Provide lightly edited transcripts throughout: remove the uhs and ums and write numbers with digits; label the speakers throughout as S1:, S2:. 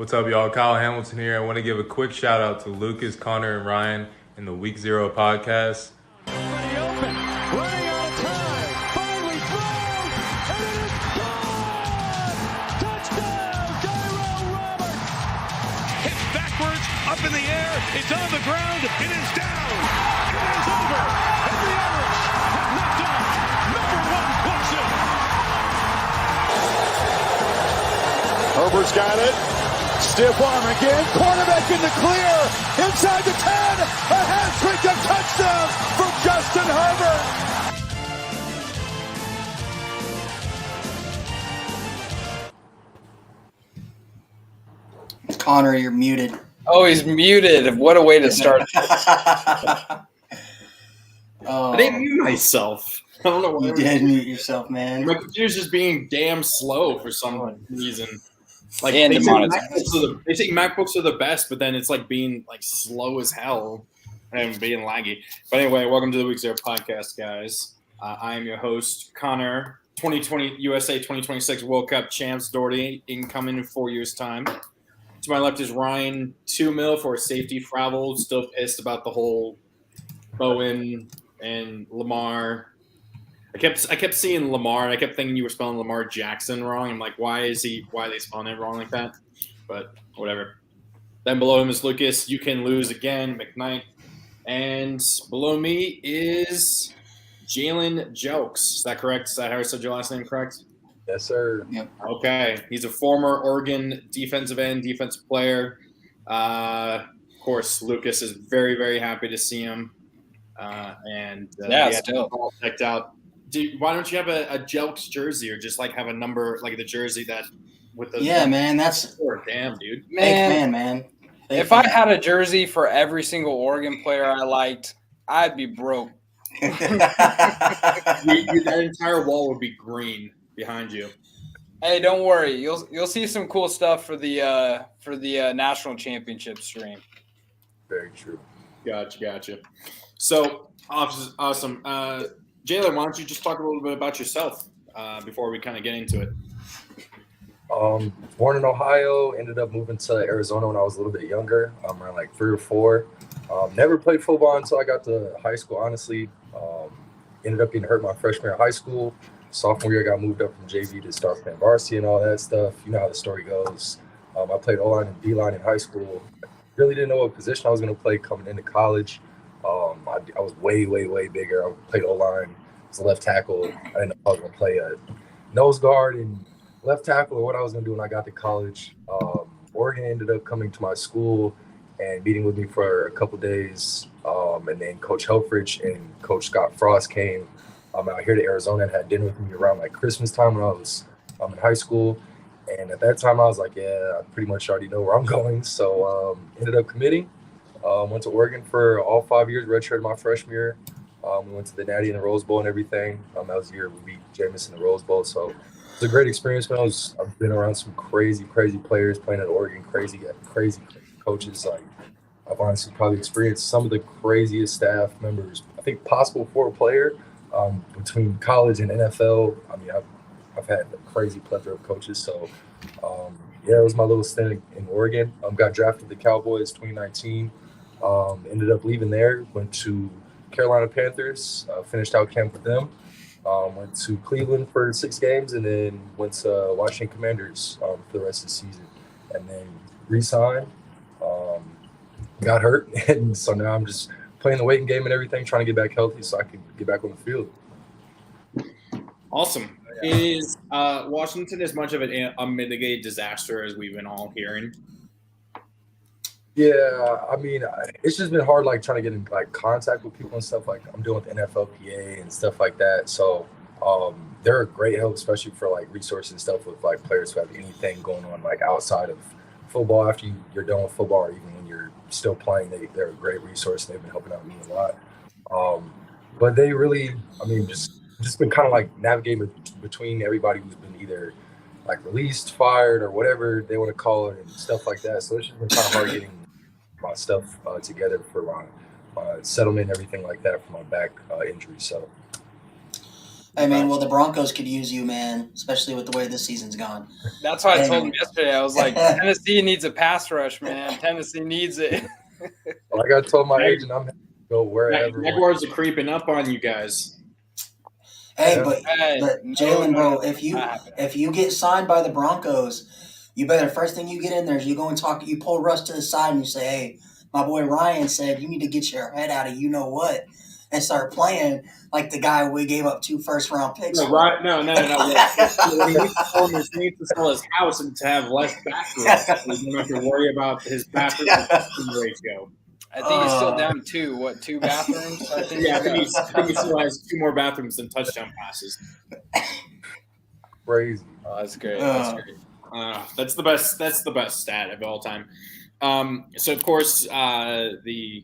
S1: What's up, y'all? Kyle Hamilton here. I want to give a quick shout out to Lucas, Connor, and Ryan in the Week Zero podcast.
S2: Running out of time, finally throws, and it is gone! Touchdown, Tyrell Roberts!
S3: Hit backwards, up in the air, it's on the ground, it is down! It is over, and the Irish have knocked off number one Clemson!
S2: Herbert's got it. Stiff arm again. Quarterback in the clear. Inside the 10. A hat-trick of touchdown from Justin Herbert.
S4: Connor, you're muted.
S5: Oh, he's muted. What a way to start.
S4: I
S6: didn't mute myself. I don't know why.
S4: You did mute yourself, man.
S6: My computer's just being damn slow for some reason. Like
S5: And
S6: they say,
S5: demonetized.
S6: they say MacBooks are the best, but then it's like being like slow as hell and being laggy. But anyway, welcome to the Week Zero podcast, guys. I am your host, Connor. 2020 USA 2026 World Cup champs, Doherty, incoming in 4 years' time. To my left is Ryan 2 mil for safety travel. Still pissed about the whole Bowen and Lamar. I kept seeing Lamar, and I kept thinking you were spelling Lamar Jackson wrong. I'm like, why are they spelling it wrong like that? But whatever. Then below him is Lucas. You can lose again, McKnight. And below me is Jalen Jelks. Is that correct? Is that how I said your last name correct?
S1: Yes, sir.
S4: Yep.
S6: Okay. He's a former Oregon defensive end, defensive player. Of course, Lucas is very, very happy to see him.
S5: Still.
S6: All checked out. Dude, why don't you have a Jelks jersey or just like have a number like the jersey that with the
S4: man, that's
S6: damn dude.
S4: man.
S5: If I had a jersey for every single Oregon player I liked, I'd be broke.
S6: That entire wall would be green behind you.
S5: Hey, don't worry. You'll see some cool stuff for the national championship stream.
S1: Very true.
S6: Gotcha. So awesome. Jalen, why don't you just talk a little bit about yourself before we kind of get into it?
S7: Born in Ohio, ended up moving to Arizona when I was a little bit younger, around like 3 or 4. Never played football until I got to high school, honestly. Ended up getting hurt my freshman year of high school. Sophomore year, I got moved up from JV to start playing varsity and all that stuff. You know how the story goes. I played O-line and D-line in high school. Really didn't know what position I was going to play coming into college. I was way bigger. I played O-line as a left tackle. I didn't know if I was going to play a nose guard and left tackle or what I was going to do when I got to college. Oregon ended up coming to my school and meeting with me for a couple days. And then Coach Helfrich and Coach Scott Frost came out here to Arizona and had dinner with me around like Christmas time when I was in high school. And at that time, I was like, yeah, I pretty much already know where I'm going. So ended up committing. Went to Oregon for all 5 years, redshirted my freshman year. We went to the Natty and the Rose Bowl and everything. That was the year we beat Jameis in the Rose Bowl. So it was a great experience, man. I've been around some crazy players playing at Oregon, crazy coaches. Like I've honestly probably experienced some of the craziest staff members I think possible for a player between college and NFL. I mean, I've had a crazy plethora of coaches. So, it was my little stint in Oregon. Got drafted to the Cowboys 2019. Ended up leaving there, went to Carolina Panthers, finished out camp with them. Went to Cleveland for 6 games and then went to Washington Commanders for the rest of the season. And then re-signed, got hurt. And so now I'm just playing the waiting game and everything, trying to get back healthy so I can get back on the field.
S6: Awesome. Is Washington as much of an unmitigated disaster as we've been all hearing?
S7: Yeah, I mean, it's just been hard, like, trying to get in, like, contact with people and stuff. Like, I'm dealing with NFLPA and stuff like that. So they're a great help, especially for, like, resources and stuff with, like, players who have anything going on, like, outside of football after you're done with football or even when you're still playing. They're a great resource. They've been helping out me a lot. But they really, I mean, just been kind of, like, navigating between everybody who's been either, like, released, fired, or whatever they want to call it and stuff like that. So it's just been kind of hard getting my stuff together for my settlement and everything like that for my back injury. So
S4: I mean, well, the Broncos could use you, man, especially with the way this season's gone.
S5: That's why I told him yesterday. I was like, Tennessee needs a pass rush, man. Tennessee needs it.
S7: Like I told my agent, I'm happy to go wherever.
S6: Jaguars are creeping up on you guys.
S4: Hey,
S7: Yeah.
S4: but
S5: No,
S4: Jalen, bro,
S5: no,
S4: if you get signed by the Broncos, you better first thing you get in there is you go and talk. You pull Russ to the side and you say, "Hey, my boy Ryan said you need to get your head out of you know what and start playing like the guy we gave up 2 first-round picks."
S6: No, right? No. He needs to sell his house and to have less bathrooms. He doesn't have to worry about his bathroom ratio.
S5: I think he's still down 2 bathrooms? I think
S6: I think he still has 2 more bathrooms than touchdown passes.
S7: Crazy.
S5: Oh, that's great. That's great.
S6: That's the best stat of all time. So of course, the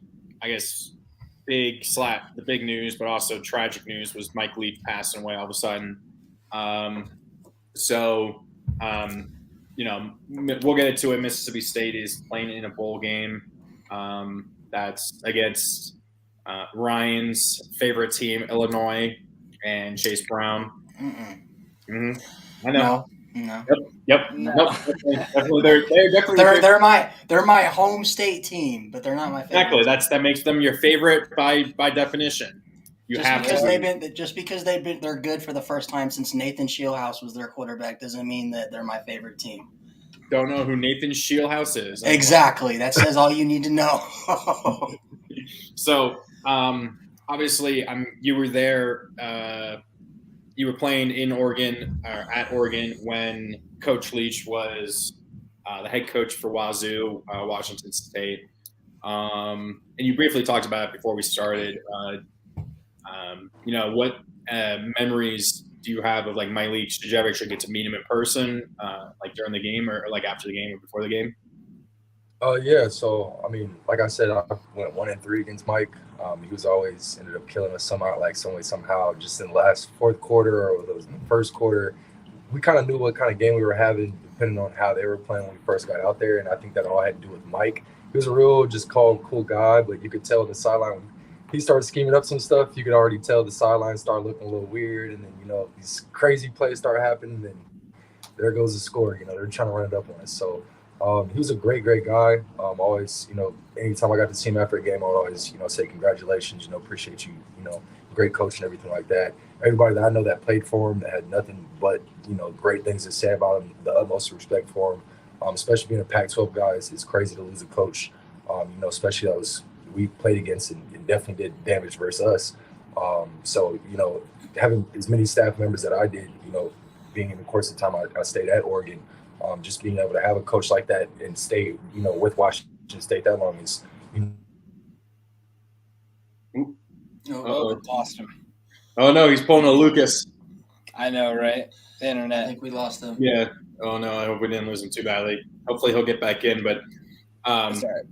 S6: big news, but also tragic news was Mike Leach passing away all of a sudden. We'll get into it. Mississippi State is playing in a bowl game. That's against Ryan's favorite team, Illinois, and Chase Brown. Mm-hmm. I know.
S4: No.
S6: Yep.
S4: No.
S6: Nope. Definitely. They're definitely
S4: They're my home state team, but they're not my favorite.
S6: Exactly. That makes them your favorite by definition.
S4: Just because they're good for the first time since Nathan Shieldhouse was their quarterback doesn't mean that they're my favorite team.
S6: Don't know who Nathan Shieldhouse is.
S4: Exactly. That says all you need to know.
S6: So, obviously, you were there. You were playing in Oregon or at Oregon when Coach Leach was the head coach for Wazoo, Washington State. And you briefly talked about it before we started. What memories do you have of like Mike Leach? Did you ever actually get to meet him in person, like during the game or like after the game or before the game?
S7: Yeah. So I mean, like I said, I went 1-3 against Mike. He was always ended up killing us somehow. Just in the last fourth quarter or it was in the first quarter, we kind of knew what kind of game we were having, depending on how they were playing when we first got out there. And I think that all had to do with Mike. He was a real just calm, cool guy, but you could tell the sideline. He started scheming up some stuff. You could already tell the sideline started looking a little weird, and then these crazy plays start happening. And then there goes the score. They're trying to run it up on us. So he was a great guy. Always, anytime I got to see him after a game, I would always, say congratulations. Appreciate you. Great coach and everything like that. Everybody that I know that played for him, that had nothing but great things to say about him. The utmost respect for him. Especially being a Pac-12 guy, it's crazy to lose a coach. Especially that we played against and definitely did damage versus us. So, having as many staff members that I did, being in the course of time I stayed at Oregon, just being able to have a coach like that and stay, with Washington State that long is,
S5: Lost him.
S6: Oh, no, he's pulling a Lucas.
S5: I know, right? The
S4: I
S5: internet.
S4: think we lost them.
S6: Yeah. Oh, no, I hope we didn't lose him too badly. Hopefully he'll get back in, but
S5: Sorry.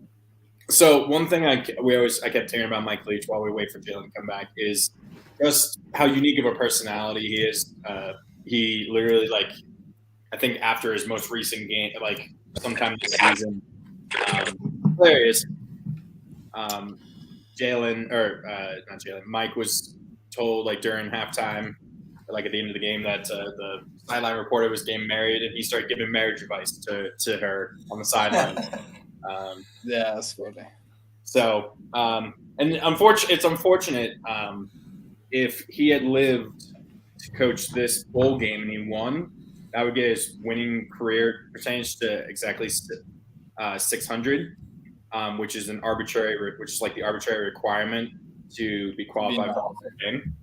S6: So one thing I kept hearing about Mike Leach while we wait for Jalen to come back is just how unique of a personality he is. He literally, I think after his most recent game, sometime this season, there he is. Mike was told during halftime, at the end of the game, that the sideline reporter was getting married, and he started giving marriage advice to her on the sideline.
S5: Yeah, that's funny.
S6: So, and it's unfortunate if he had lived to coach this bowl game and he won, that would get his winning career percentage to exactly 600, which is the arbitrary requirement to be qualified for the Hall of Fame,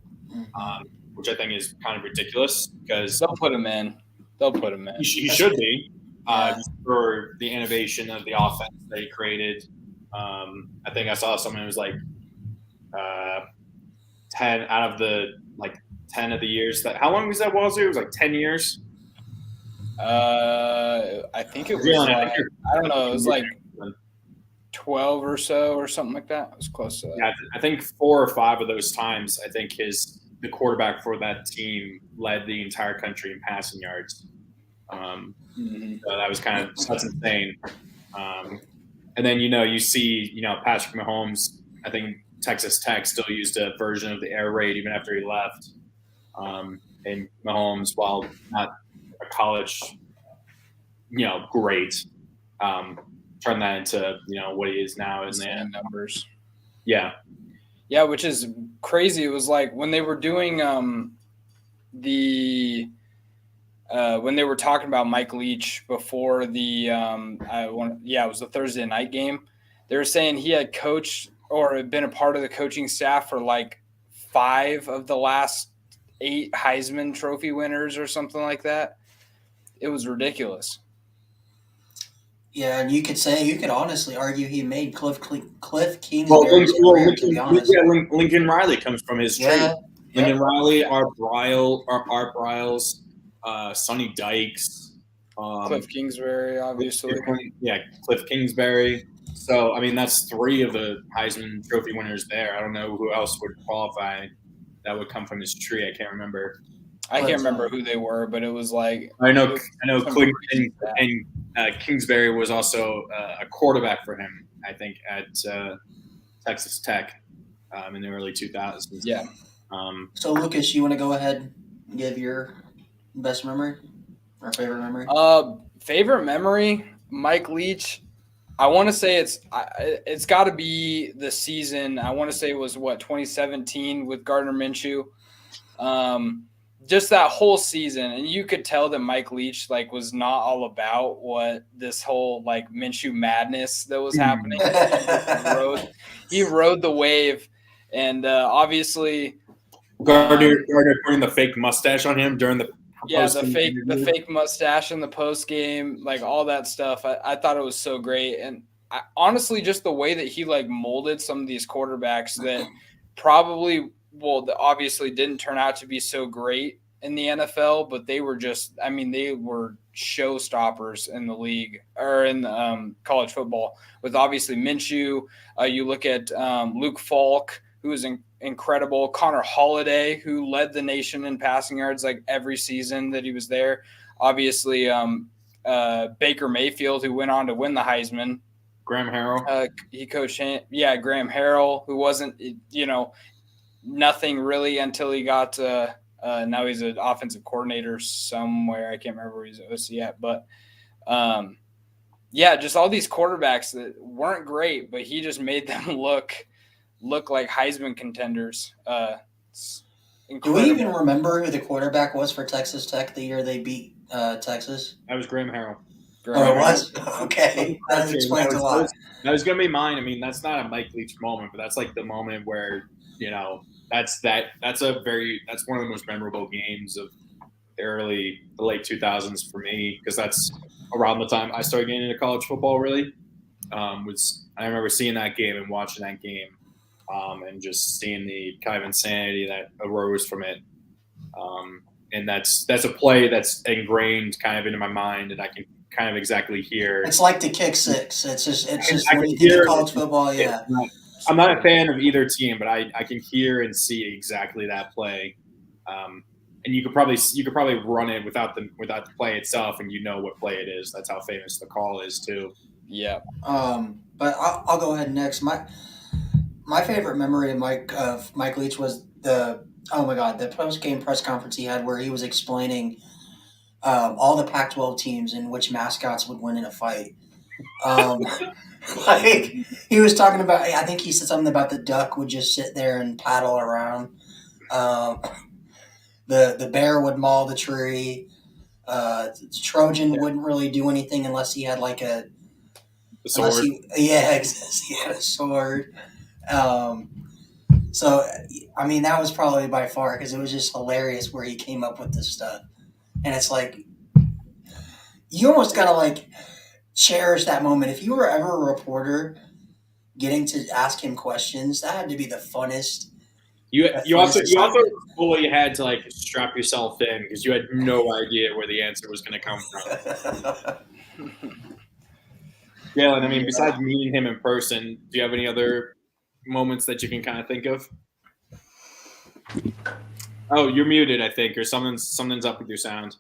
S6: which I think is kind of ridiculous because
S5: They'll put him in.
S6: He should be. For the innovation of the offense that he created. I think I saw something that was 10 out of the 10 of the years how long was that Wazoo? It was 10 years.
S5: I think it was I don't know, it was 12 or so or something like that. It was close to that.
S6: Yeah, I think 4 or 5 of those times I think the quarterback for that team led the entire country in passing yards. So that was that's insane. And then you see Patrick Mahomes. I think Texas Tech still used a version of the air raid even after he left. And Mahomes, while not a college, great, turned that into what he is now in the
S5: numbers.
S6: Yeah,
S5: which is crazy. It was like when they were doing when they were talking about Mike Leach before the it was the Thursday night game. They were saying he had coached or had been a part of the coaching staff for like 5 of the last 8 Heisman Trophy winners or something like that. It was ridiculous.
S4: Yeah, and you could honestly argue he made Cliff Kingsbury's career, to be honest.
S6: Yeah, Lincoln Riley comes from his trade. Lincoln Riley, Art Briles, Sonny Dykes,
S5: Cliff Kingsbury, obviously.
S6: Cliff Kingsbury. So, I mean, that's 3 of the Heisman Trophy winners there. I don't know who else would qualify that would come from his tree. I can't remember.
S5: I can't remember who they were, but it was like
S6: I know Clinton and Kingsbury was also a quarterback for him, I think, at Texas Tech in the early 2000s.
S5: Yeah.
S4: So, Lucas, you want to go ahead and give your best memory or favorite memory?
S5: Favorite memory, Mike Leach. I want to say it's got to be the season. I want to say it was 2017 with Gardner Minshew. Just that whole season, and you could tell that Mike Leach was not all about what this whole Minshew madness that was happening. He rode the wave, and obviously
S6: Gardner putting the fake mustache on him during the
S5: the fake mustache in the post game, all that stuff. I thought it was so great, and honestly, just the way that he molded some of these quarterbacks that probably. Well, obviously didn't turn out to be so great in the NFL, but they were they were showstoppers in the league or in college football with obviously Minshew. You look at Luke Falk, who was incredible. Connor Holiday, who led the nation in passing yards every season that he was there. Obviously, Baker Mayfield, who went on to win the Heisman.
S6: Graham Harrell.
S5: He coached Graham Harrell, who wasn't, nothing really until he got now he's an offensive coordinator somewhere. I can't remember where he's OC at, but just all these quarterbacks that weren't great, but he just made them look like Heisman contenders.
S4: Do we even remember who the quarterback was for Texas Tech the year they beat Texas?
S6: That was Graham Harrell.
S4: It was? Okay. That explains a lot.
S6: That was going to be mine. I mean, that's not a Mike Leach moment, but that's the moment where, that's one of the most memorable games of the late 2000s for me, because that's around the time I started getting into college football, really. I remember seeing that game and watching that game and just seeing the kind of insanity that arose from it. And that's a play that's ingrained kind of into my mind, and I can kind of exactly hear.
S4: It's like the kick six. It's just when you think of college football, yeah.
S6: I'm not a fan of either team, but I can hear and see exactly that play. And you could probably run it without the play itself, and what play it is. That's how famous the call is too.
S5: Yeah.
S4: But I'll go ahead next. My favorite memory of Mike Leach was the post game press conference he had where he was explaining all the Pac-12 teams and which mascots would win in a fight. He was talking about, I think he said something about the duck would just sit there and paddle around. The bear would maul the tree. The Trojan wouldn't really do anything unless he had a
S6: sword.
S4: He had a sword. So, I mean, that was probably by far, because it was just hilarious where he came up with this stuff. And it's you almost got to cherish that moment. If you were ever a reporter getting to ask him questions, that had to be the funnest.
S6: You also fully had to strap yourself in, because you had no idea where the answer was going to come from. Jalen, I mean, besides meeting him in person, do you have any other moments that you can kind of think of? Oh, you're muted, I think, or something's up with your sound.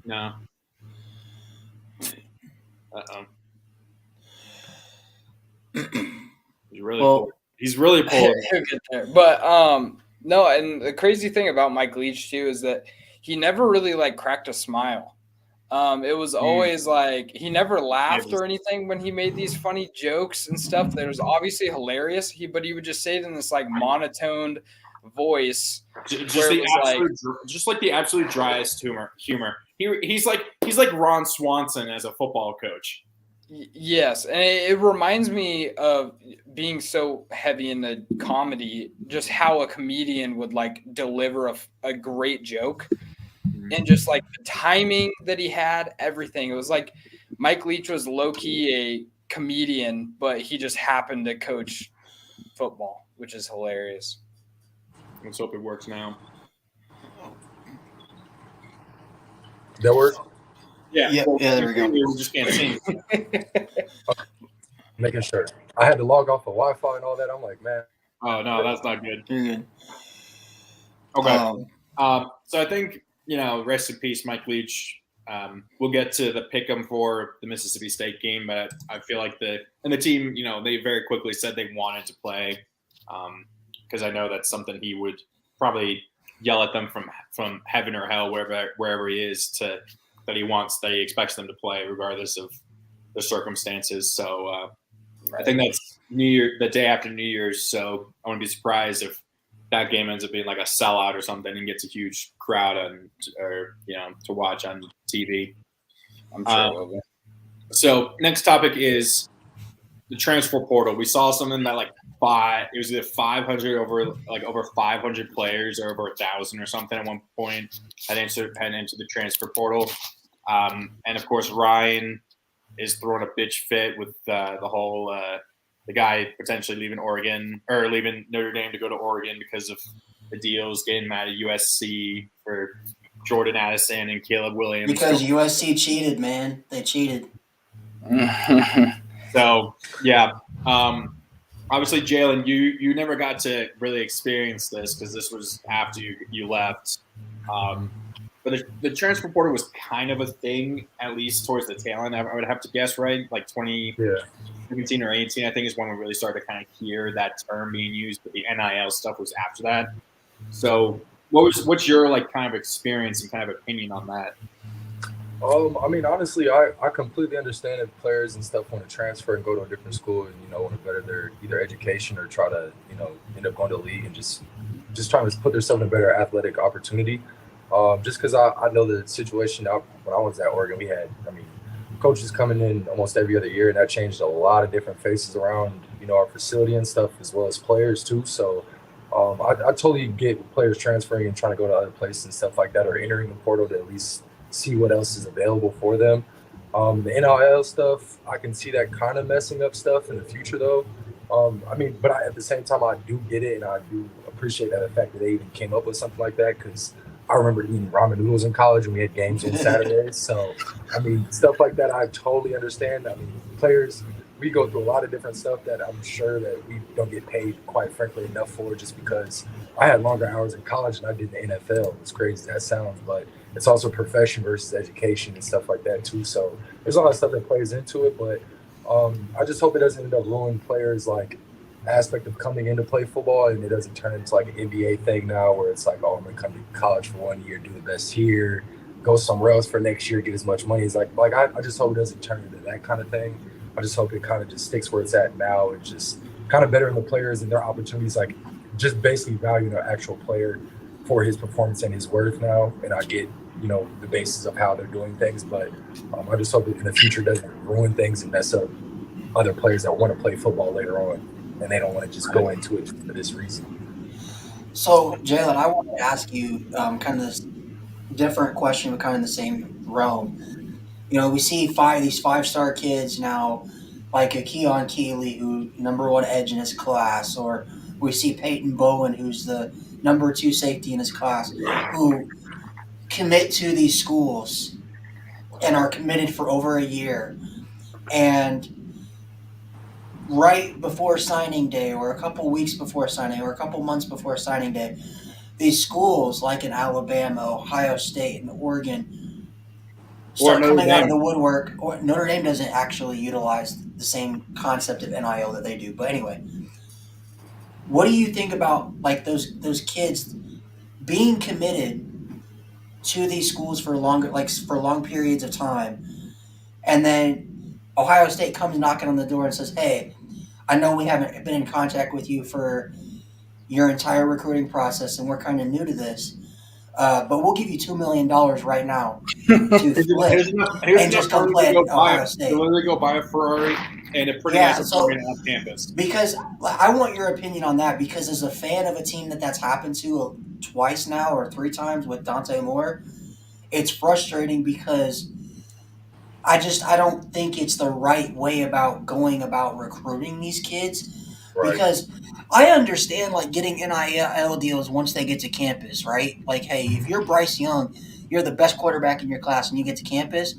S6: No. Uh-oh. You really He's really pulling.
S5: He'll get there. But no, and the crazy thing about Mike Leach too is that he never really like cracked a smile. It was always like he never laughed or anything when he made these funny jokes and stuff that was obviously hilarious. But he would just say it in this like monotoned voice,
S6: just the absolute driest humor. He's like Ron Swanson as a football coach.
S5: Yes, and it reminds me of being so heavy in the comedy, just how a comedian would like deliver a great joke, and just like the timing that he had, everything. It was like Mike Leach was low key a comedian, but he just happened to coach football, which is hilarious.
S6: Let's hope it works now.
S7: That work?
S6: Yeah,
S5: there we go.
S6: We just can't see.
S7: Making sure. I had to log off of Wi-Fi and all that. I'm like, man.
S6: Oh no, that's not good.
S4: You're good.
S6: Okay. So I think, rest in peace, Mike Leach. We'll get to the pick'em for the Mississippi State game, but I feel like the team, they very quickly said they wanted to play, because I know that's something he would probably yell at them from heaven or hell, wherever he is, that he expects them to play regardless of the circumstances. So I think that's the day after New Year's. So I wouldn't be surprised if that game ends up being like a sellout or something and gets a huge crowd to watch on TV.
S5: I'm sure.
S6: So next topic is the transfer portal. We saw something that it was either 500 over 500 players or over 1,000 or something at one point had entered the transfer portal. And of course, Ryan is throwing a bitch fit with the whole the guy potentially leaving Oregon or leaving Notre Dame to go to Oregon because of the deals, getting mad at USC for Jordan Addison and Caleb Williams.
S4: Because USC cheated, man. They cheated.
S6: So, yeah. Obviously, Jalen, you never got to really experience this because this was after you left. But the transfer portal was kind of a thing, at least towards the tail end. I would have to guess, right? Like 2017 or 18, I think, is when we really started to kind of hear that term being used. But the NIL stuff was after that. So, what's your kind of experience and kind of opinion on that?
S7: I mean, honestly, I completely understand if players and stuff want to transfer and go to a different school and want to better their either education or try to end up going to the league and just trying to put themselves in a better athletic opportunity. Just because I know the situation when I was at Oregon, we had coaches coming in almost every other year, and that changed a lot of different faces around our facility and stuff, as well as players too. So I totally get players transferring and trying to go to other places and stuff like that, or entering the portal to at least see what else is available for them. The NIL stuff, I can see that kind of messing up stuff in the future though. But at the same time, I do get it, and I do appreciate the fact that they even came up with something like that, because I remember eating ramen noodles in college and we had games on Saturdays. So, stuff like that, I totally understand. Players, we go through a lot of different stuff that I'm sure that we don't get paid, quite frankly, enough for, just because I had longer hours in college and I did the NFL. As crazy as that sounds, but it's also profession versus education and stuff like that too. So there's a lot of stuff that plays into it, but I just hope it doesn't end up ruining players' aspect of coming in to play football, and it doesn't turn into an NBA thing now where it's I'm going to come to college for 1 year, do the best here, go somewhere else for next year, get as much money as I just hope it doesn't turn into that kind of thing. I just hope it kind of just sticks where it's at now and just kind of bettering the players and their opportunities, just basically valuing an actual player for his performance and his worth now. And I get, the basis of how they're doing things, but I just hope that in the future it doesn't ruin things and mess up other players that want to play football later on, and they don't want to just go into it for this reason.
S4: So, Jalen, I want to ask you kind of this different question, but kind of in the same realm. We see these five-star kids now, like a Keon Keeley, who #1 edge in his class, or we see Peyton Bowen, who's the #2 safety in his class, who commit to these schools and are committed for over a year. And right before signing day, or a couple weeks before signing, or a couple months before signing day, these schools like in Alabama, Ohio State, and Oregon start coming out of the woodwork. Or Notre Dame doesn't actually utilize the same concept of NIL that they do. But anyway, What do you think about like those kids being committed to these schools for long periods of time, and then Ohio State comes knocking on the door and says, "Hey, I know we haven't been in contact with you for your entire recruiting process, and we're kind of new to this, but we'll give you $2 million right now to flip
S6: Here's
S4: and just
S6: enough
S4: come
S6: money
S4: play
S6: to
S4: at
S6: go buy.
S4: Ohio
S6: To
S4: State."
S6: literally go buy a Ferrari and a pretty
S4: Yeah,
S6: nice
S4: so
S6: apartment on campus.
S4: because I want your opinion on that, because as a fan of a team that's happened to twice now or three times with Dante Moore, it's frustrating because I don't think it's the right way about going about recruiting these kids,
S7: Right.
S4: because I understand like getting NIL deals once they get to campus, right? Like, hey, if you're Bryce Young, you're the best quarterback in your class, and you get to campus,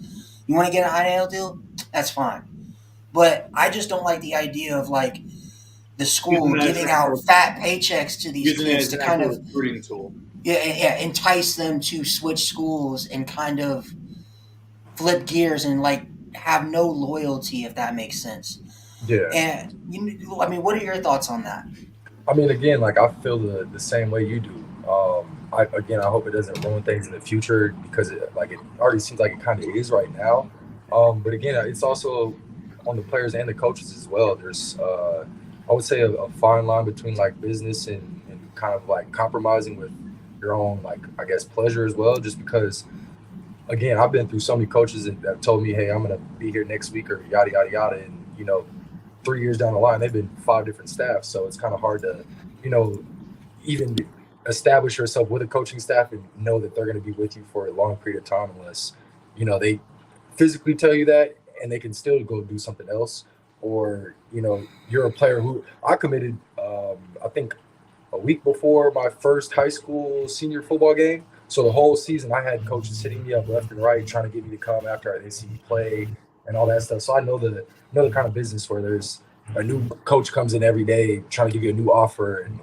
S4: you want to get an NIL deal, that's fine. But I just don't like the idea of like the
S6: Using
S4: school
S6: that as
S4: giving
S6: an
S4: out
S6: actual,
S4: fat paychecks to these
S6: using it
S4: kids
S6: as
S4: to
S6: an
S4: kind
S6: actual
S4: of
S6: recruiting tool.
S4: entice them to switch schools and kind of flip gears and like have no loyalty, if that makes sense.
S7: Yeah.
S4: And I mean, what are your thoughts on that?
S7: I mean, again, like I feel the same way you do. I hope it doesn't ruin things in the future because it already seems like it kind of is right now. But again, it's also on the players and the coaches as well. There's, I would say, a fine line between like business and kind of like compromising with your own like I guess pleasure as well. Just because, again, I've been through so many coaches that have told me, "Hey, I'm gonna be here next week," or yada yada yada, and 3 years down the line, they've been 5 different staffs. So it's kind of hard to, you know, even establish yourself with a coaching staff and know that they're going to be with you for a long period of time unless, they physically tell you that and they can still go do something else. Or, you're a player who I committed, I think a week before my first high school senior football game. So the whole season I had coaches hitting me up left and right, trying to get me to come after they see me play and all that stuff. So I know the kind of business where there's a new coach comes in every day trying to give you a new offer and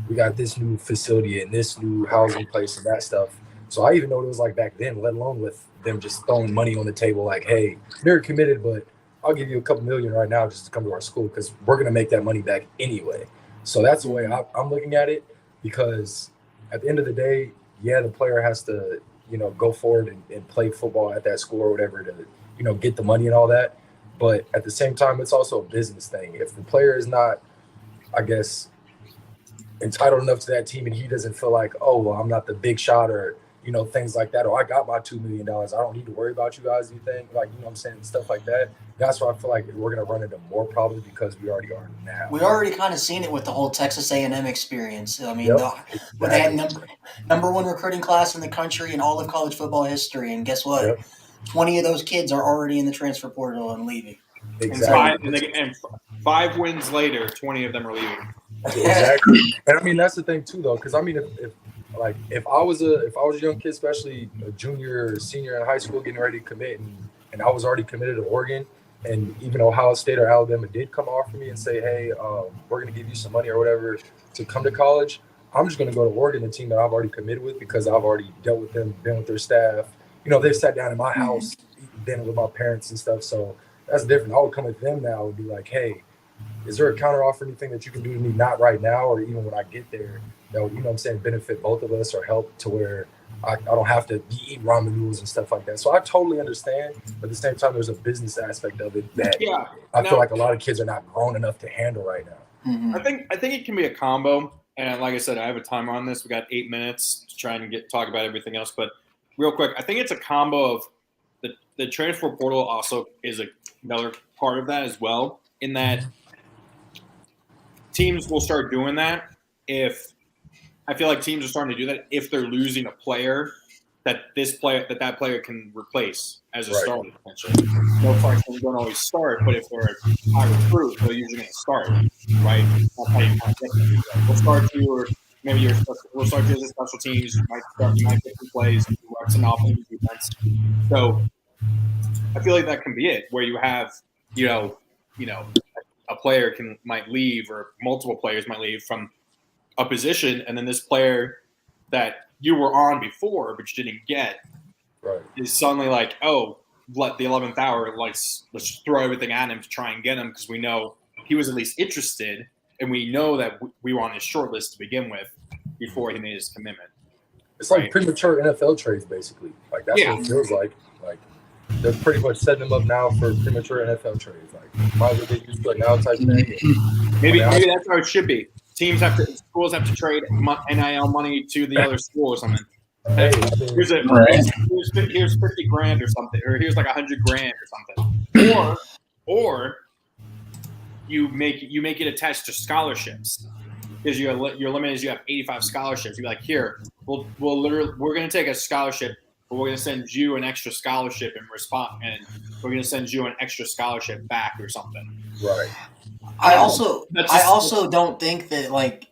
S7: we got this new facility and this new housing place and that stuff. So I even know what it was like back then, let alone with them just throwing money on the table like, hey, they're committed, but I'll give you a couple million right now just to come to our school because we're going to make that money back anyway. So that's the way I'm looking at it, because at the end of the day, yeah, the player has to, go forward and play football at that school or whatever to, get the money and all that. But at the same time, it's also a business thing. If the player is not, I guess, entitled enough to that team and he doesn't feel like, oh, well, I'm not the big shot or, things like that, or I got my $2 million, I don't need to worry about you guys, you think? Like, what I'm saying? Stuff like that. That's why I feel like we're going to run into more problems because we already are now.
S4: We already kind of seen it with the whole Texas A&M experience. I mean,
S7: Yep,
S4: when they had
S7: exactly.
S4: number one recruiting class in the country in all of college football history, and guess what?
S7: Yep,
S4: 20 of those kids are already in the transfer portal and leaving.
S7: exactly.
S6: And 5 wins later, 20 of them are leaving.
S7: Exactly. And I mean, that's the thing too, though, because I mean, if I was a young kid, especially a junior or senior in high school, getting ready to commit, and I was already committed to Oregon, and even Ohio State or Alabama did come offer me and say, hey, we're going to give you some money or whatever to come to college, I'm just going to go to Oregon, the team that I've already committed with, because I've already dealt with them, been with their staff. They've sat down in my house, eating dinner with my parents and stuff. So that's different. I would come with them now and be like, hey, is there a counter offer, anything that you can do to me, not right now, or even when I get there, that would, I'm saying, benefit both of us or help to where I don't have to be eating ramen noodles and stuff like that. So I totally understand, but at the same time, there's a business aspect of it that I feel like a lot of kids are not grown enough to handle right now.
S4: Mm-hmm.
S6: I think it can be a combo. And like I said, I have a timer on this. We got 8 minutes to try and talk about everything else. But real quick, I think it's a combo of the transfer portal also is another part of that as well, in that teams will start doing that if I feel like teams are starting to do that if they're losing a player that that player can replace as a starter potentially. No freshmen don't always start, but if they're a high recruit, they're usually going to start, right? That's how you kind of get them. We'll start you, or maybe we'll start you as a special teams. You might get some plays, reps and offense and defense. So I feel like that can be it, where you have a player might leave or multiple players might leave from a position, and then this player that you were on before but you didn't get is suddenly like, oh, let the 11th hour, let's throw everything at him to try and get him because we know he was at least interested, and we know that we were on his short list to begin with before he made his commitment.
S7: It's like premature NFL trades, basically. Like that's what it feels like. Like they're pretty much setting them up now for premature NFL trades. Like might as well get used to it now type thing.
S6: Maybe that's how it should be. Schools have to trade NIL money to the other school or something. Hey, here's $50,000 or something, or here's like $100,000 or something. Or you make it attached to scholarships. Because your limit is you have 85 scholarships. You're like, here, we're going to take a scholarship, but we're going to send you an extra scholarship in response, and we're going to send you an extra scholarship back or something.
S7: Right.
S4: I also don't think that like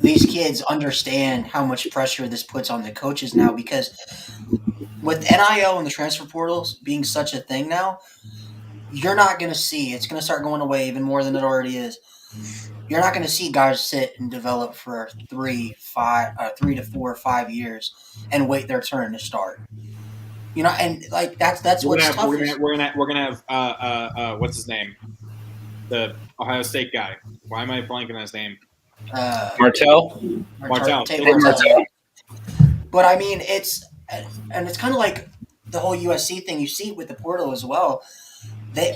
S4: these kids understand how much pressure this puts on the coaches now, because with NIL and the transfer portals being such a thing now, you're not going to see it's going to start going away even more than it already is. You're not going to see guys sit and develop for 3 to 4 or 5 years and wait their turn to start. You know, and like that's what's tough.
S6: We're gonna have what's his name, the Ohio State guy. Why am I blanking on his name?
S5: Martell.
S4: But I mean, it's kind of like the whole USC thing. You see with the portal as well.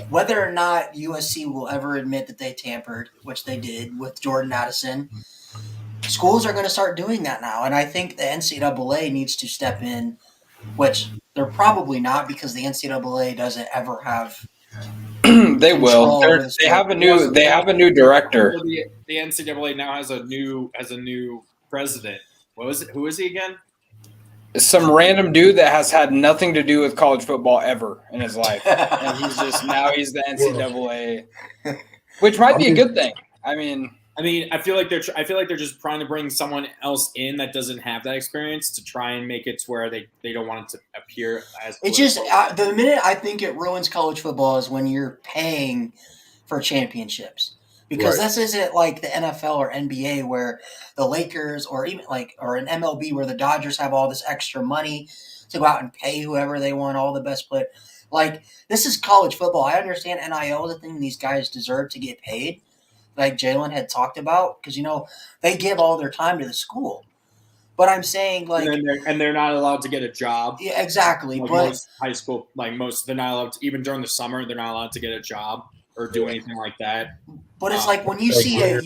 S4: Whether or not USC will ever admit that they tampered, which they did with Jordan Addison, schools are going to start doing that now. And I think the NCAA needs to step in, which they're probably not, because the NCAA doesn't ever have.
S5: They will. They have a new director.
S6: The NCAA now has a new president. Who is he again?
S5: Some random dude that has had nothing to do with college football ever in his life, and he's the NCAA, which might be a good thing. I mean,
S6: I feel like they're just trying to bring someone else in that doesn't have that experience to try and make it to where they don't want it to appear as.
S4: It's just the minute I think it ruins college football is when you're paying for championships. Because this isn't like the NFL or NBA where the Lakers or even or an MLB where the Dodgers have all this extra money to go out and pay whoever they want, all the best players. Like, this is college football. I understand NIL is the thing these guys deserve to get paid, like Jalen had talked about, because, they give all their time to the school. But I'm saying, like...
S6: And they're not allowed to get a job.
S4: Yeah, exactly.
S6: Like
S4: but
S6: most high school, they're not allowed to, even during the summer, they're not allowed to get a job or do anything like that.
S4: But it's like when you see a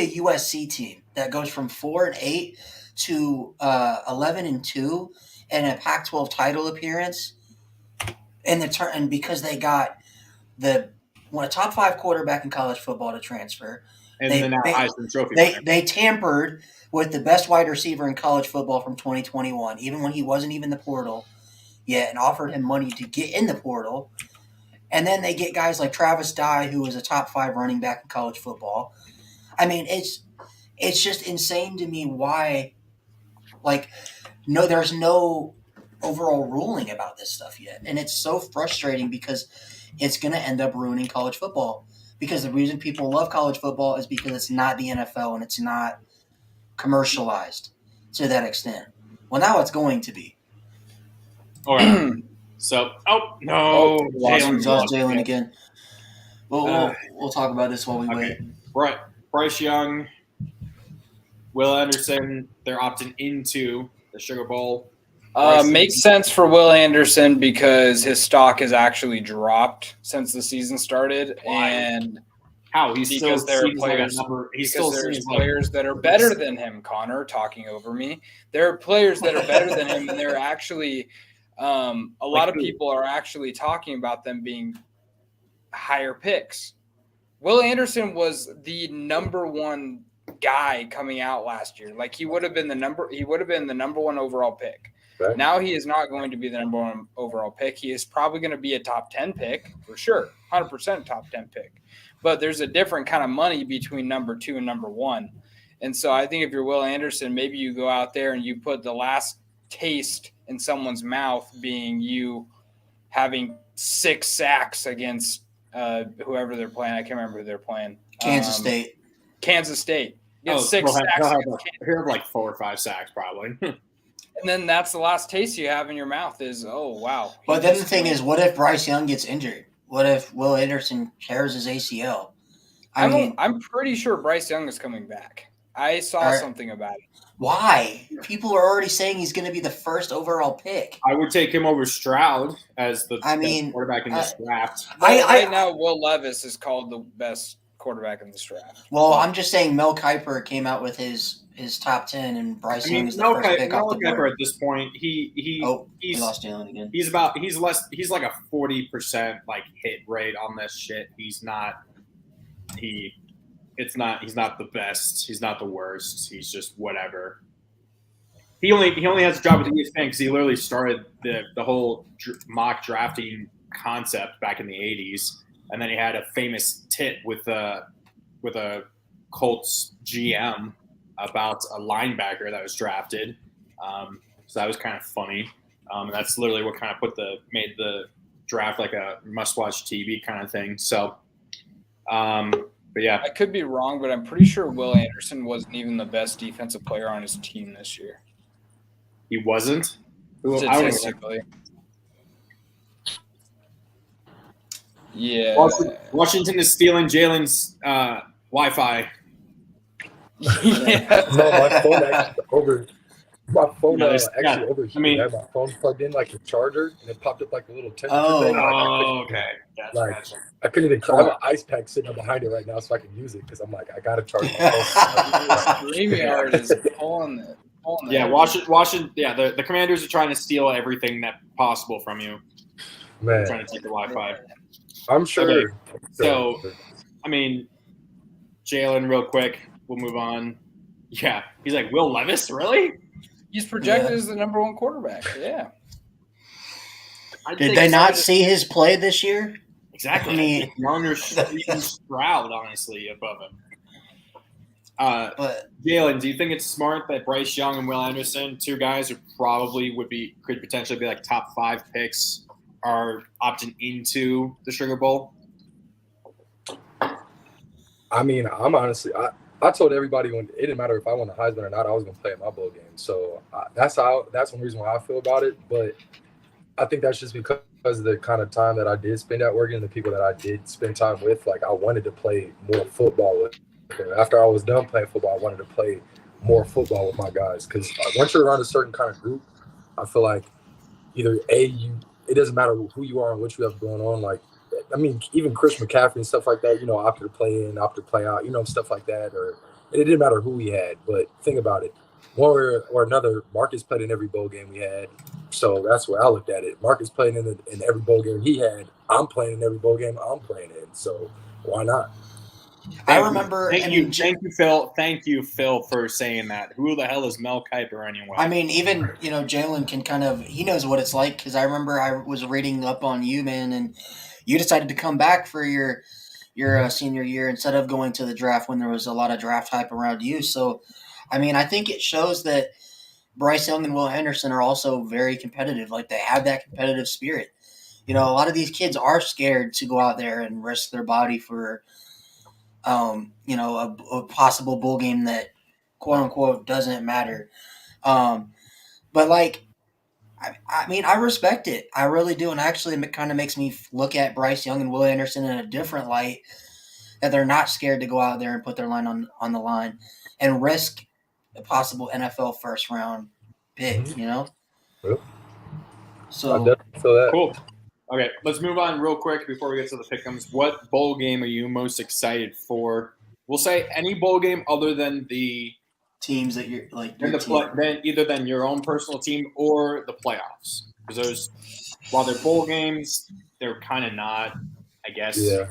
S4: USC team that goes from 4-8 to 11-2 and a Pac-12 title appearance, and because they got a top 5 quarterback in college football to transfer,
S6: and then now Heisman Trophy.
S4: They tampered with the best wide receiver in college football from 2021, even when he wasn't even the portal yet, and offered him money to get in the portal. And then they get guys like Travis Dye, who was a top 5 running back in college football. I mean, it's just insane to me why, there's no overall ruling about this stuff yet. And it's so frustrating because it's going to end up ruining college football. Because the reason people love college football is because it's not the NFL and it's not commercialized to that extent. Well, now it's going to be.
S6: All right. So,
S4: Jalen again. We'll talk about this while we wait.
S6: Right. Bryce Young, Will Anderson, they're opting into the Sugar Bowl.
S5: Makes sense for Will Anderson because his stock has actually dropped since the season started.
S6: Why?
S5: And
S6: how?
S5: Because there are players that are better than him, Connor, talking over me. There are players that are better than him, and they're actually a lot of people are actually talking about them being higher picks. Will Anderson was the number one guy coming out last year. Like, he would have been the number one overall pick. Right. Now he is not going to be the number one overall pick. He is probably going to be a top 10 pick for sure, 100% top 10 pick. But there's a different kind of money between number 2 and number 1. And so I think if you're Will Anderson, maybe you go out there and you put the last taste in someone's mouth being you having 6 sacks against whoever they're playing. I can't remember who they're playing.
S4: Kansas State.
S5: You 6 sacks.
S6: He'll have 4 or 5 sacks probably.
S5: And then that's the last taste you have in your mouth is, oh, wow.
S4: But then the thing is, what if Bryce Young gets injured? What if Will Anderson tears his ACL?
S5: I'm pretty sure Bryce Young is coming back. I saw something about it.
S4: Why? People are already saying he's going to be the first overall pick.
S6: I would take him over Stroud as the best quarterback in this draft.
S5: Right now, Will Levis is called the best quarterback in this draft.
S4: Well, I'm just saying Mel Kiper came out with his top 10, and Bryce Young is the first pick off the board.
S6: Kiper at this point, he
S4: lost Jalen again.
S6: He's like a 40% like hit rate on this shit. He's not the best. He's not the worst. He's just whatever. He only has a job with ESPN because he literally started the whole mock drafting concept back in the 80s, and then he had a famous tit with a Colts GM about a linebacker that was drafted. So that was kind of funny. That's literally what kind of made the draft like a must-watch TV kind of thing. So. But yeah,
S5: I could be wrong, but I'm pretty sure Will Anderson wasn't even the best defensive player on his team this year.
S6: He wasn't?
S5: Statistically. Yeah.
S6: Washington is stealing Jalen's Wi-Fi.
S5: Yeah.
S7: No, my phone actually overheated.
S6: I mean,
S7: I had my phone plugged in like a charger, and it popped up like a little temperature thing.
S6: Okay. Gotcha.
S7: I couldn't even. I have an ice pack sitting behind it right now, so I can use it because I'm like, I gotta charge my phone.
S5: StreamYard is pulling it.
S6: Yeah, Washington. Yeah, the Commanders are trying to steal everything that possible from you.
S7: Man,
S6: they're trying to take the Wi-Fi.
S7: I'm sure.
S6: Okay. So, I mean, Jalen, real quick. We'll move on. Yeah, he's like Will Levis, really?
S5: He's projected as the number one quarterback. Yeah.
S4: Did they not see his play this year?
S6: Exactly. I mean, Young Stroud, honestly, above him. But Jalen, do you think it's smart that Bryce Young and Will Anderson, two guys who probably could potentially be like top 5 picks, are opting into the Sugar Bowl?
S7: I mean, I'm honestly, I told everybody when it didn't matter if I won the Heisman or not, I was going to play in my bowl game. So that's one reason why I feel about it. But I think that's just because of the kind of time that I did spend at Oregon and the people that I did spend time with. Like, I wanted to play more football with them. After I was done playing football, I wanted to play more football with my guys. Because once you're around a certain kind of group, I feel like either it doesn't matter who you are and what you have going on. Like, I mean, even Chris McCaffrey and stuff like that, opted to play in, opted to play out, stuff like that. Or it didn't matter who we had. But think about it. One way or another, Marcus played in every bowl game we had. So that's where I looked at it. Marcus played in every bowl game he had. I'm playing in every bowl game I'm playing in. So why not?
S4: I remember.
S6: Thank you, Phil. Thank you, Phil, for saying that. Who the hell is Mel Kiper anyway?
S4: I mean, even Jalen can he knows what it's like, because I remember I was reading up on you, man, and you decided to come back for your senior year instead of going to the draft when there was a lot of draft hype around you. So, I mean, I think it shows that Bryce Young and Will Anderson are also very competitive. Like, they have that competitive spirit. A lot of these kids are scared to go out there and risk their body for, a possible bowl game that, quote unquote, doesn't matter. But like, I mean, I respect it. I really do. And actually, it kind of makes me look at Bryce Young and Will Anderson in a different light, that they're not scared to go out there and put their line on the line and risk a possible NFL first round pick,
S7: Yep.
S4: So
S7: I definitely feel that.
S6: Cool. Okay, let's move on real quick before we get to the Pickems. What bowl game are you most excited for? We'll say any bowl game other than the
S4: teams that you're like.
S6: Then your own personal team or the playoffs. Because those, while they're bowl games, they're kind of not. I guess.
S7: Yeah.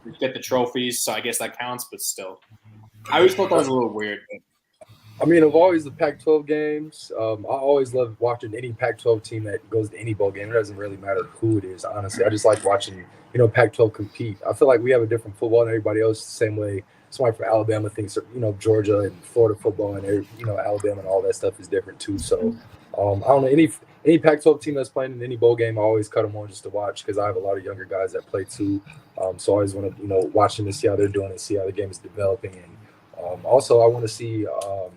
S6: You get the trophies, so I guess that counts. But still, I always thought that was a little weird.
S7: I mean, of always the Pac-12 games, I always love watching any Pac-12 team that goes to any bowl game. It doesn't really matter who it is, honestly. I just like watching, Pac-12 compete. I feel like we have a different football than everybody else, the same way somebody from Alabama thinks, Georgia and Florida football and, Alabama and all that stuff is different too. So, I don't know, any Pac-12 team that's playing in any bowl game, I always cut them on just to watch because I have a lot of younger guys that play too. So I always want to, watch them to see how they're doing and see how the game is developing. And also, I want to see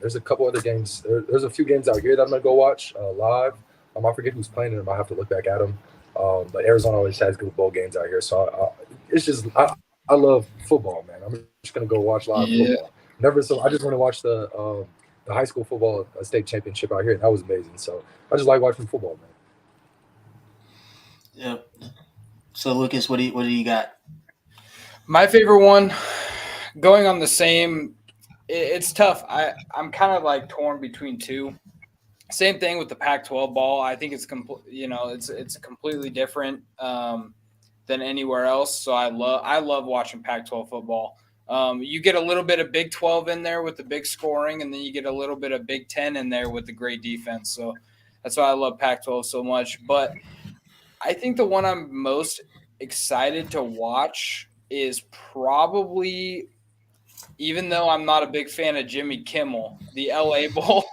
S7: there's a couple other games. There's a few games out here that I'm going to go watch live. I forget who's playing them. I have to look back at them. But Arizona always has good bowl games out here. So it's just I I love football, man. I'm just gonna go watch live football. I just want to watch the high school football state championship out here. That was amazing. So I just like watching football, man.
S4: Yep. So Lucas, what do you got?
S5: My favorite one, going on the same. It's tough. I'm kind of like torn between two. Same thing with the Pac-12 ball. I think it's it's completely different than anywhere else. So I love watching Pac-12 football. You get a little bit of Big 12 in there with the big scoring, and then you get a little bit of Big 10 in there with the great defense. So that's why I love Pac-12 so much. But I think the one I'm most excited to watch is probably, even though I'm not a big fan of Jimmy Kimmel, the LA Bowl.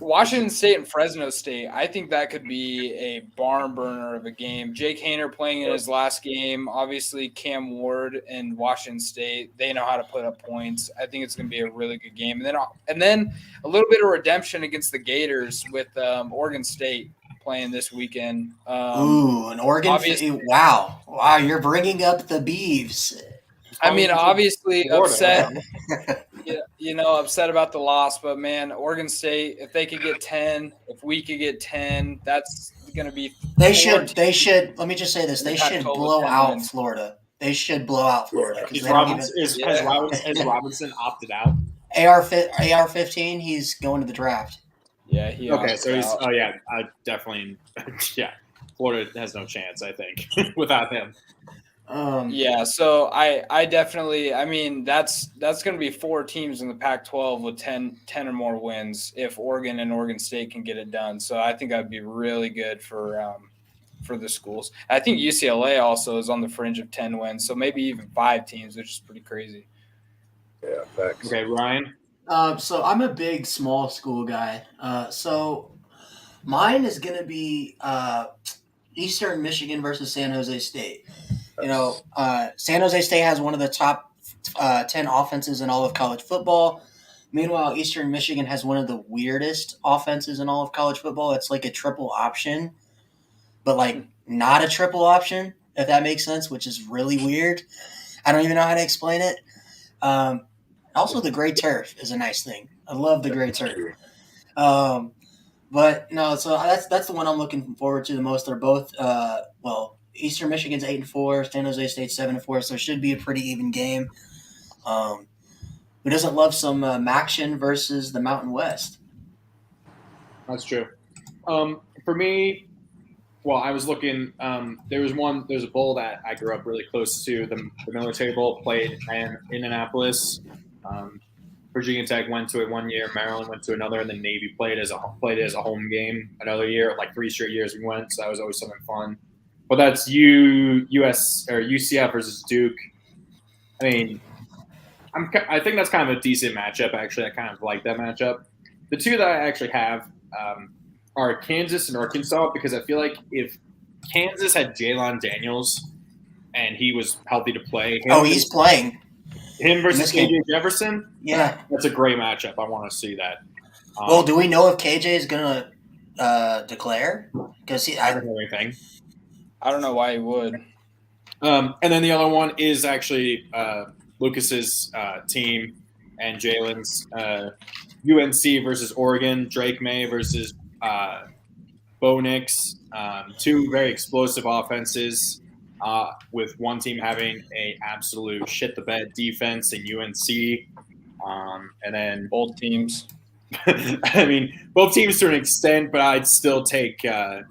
S5: Washington State and Fresno State, I think that could be a barn burner of a game. Jake Haener playing in his last game. Obviously, Cam Ward and Washington State, they know how to put up points. I think it's going to be a really good game. And then a little bit of redemption against the Gators with Oregon State playing this weekend.
S4: An Oregon. Wow, you're bringing up the Beavs.
S5: I mean, obviously upset. Upset about the loss, but man, Oregon State, if they could get 10, if we could get 10, that's going to be.
S4: They should. Let me just say this: they should blow out Florida. They should blow out Florida.
S6: Has Robinson opted out?
S4: AR-15, he's going to the draft.
S5: Yeah,
S6: so he's. Oh yeah, I definitely. Yeah, Florida has no chance. I think without him.
S5: So I definitely, I mean, that's going to be 4 teams in the Pac-12 with 10 or more wins if Oregon and Oregon State can get it done. So I think that'd be really good for the schools. I think UCLA also is on the fringe of 10 wins, so maybe even 5 teams, which is pretty crazy.
S7: Yeah, facts.
S6: Okay, Ryan.
S4: So I'm a big small school guy. So mine is going to be Eastern Michigan versus San Jose State. San Jose State has one of the top 10 offenses in all of college football. Meanwhile, Eastern Michigan has one of the weirdest offenses in all of college football. It's like a triple option, but like not a triple option, if that makes sense, which is really weird. I don't even know how to explain it. Also, the gray turf is a nice thing. I love the gray turf. But no, so that's the one I'm looking forward to the most. They're both Eastern Michigan's 8-4, San Jose State's 7-4, so it should be a pretty even game. Who doesn't love some Maction versus the Mountain West?
S6: That's true. For me, I was looking. There's a bowl that I grew up really close to. The Military Bowl played in Indianapolis. Virginia Tech went to it one year. Maryland went to another, and then Navy played as a home game another year. Like 3 straight years we went, so that was always something fun. But that's UCF versus Duke. I mean, I think that's kind of a decent matchup. Actually, I kind of like that matchup. The two that I actually have are Kansas and Arkansas, because I feel like if Kansas had Jalen Daniels and he was healthy to play,
S4: he's playing.
S6: Him versus KJ Jefferson.
S4: Yeah,
S6: that's a great matchup. I want to see that.
S4: Do we know if KJ is gonna declare? Because
S6: I don't know anything.
S5: I don't know why he would.
S6: And then the other one is actually Lucas's team and Jalen's UNC versus Oregon, Drake May versus Bo Nix. 2 very explosive offenses, with one team having a absolute shit the bed defense in UNC, and then
S5: both teams.
S6: I mean, both teams to an extent, but I'd still take.
S4: I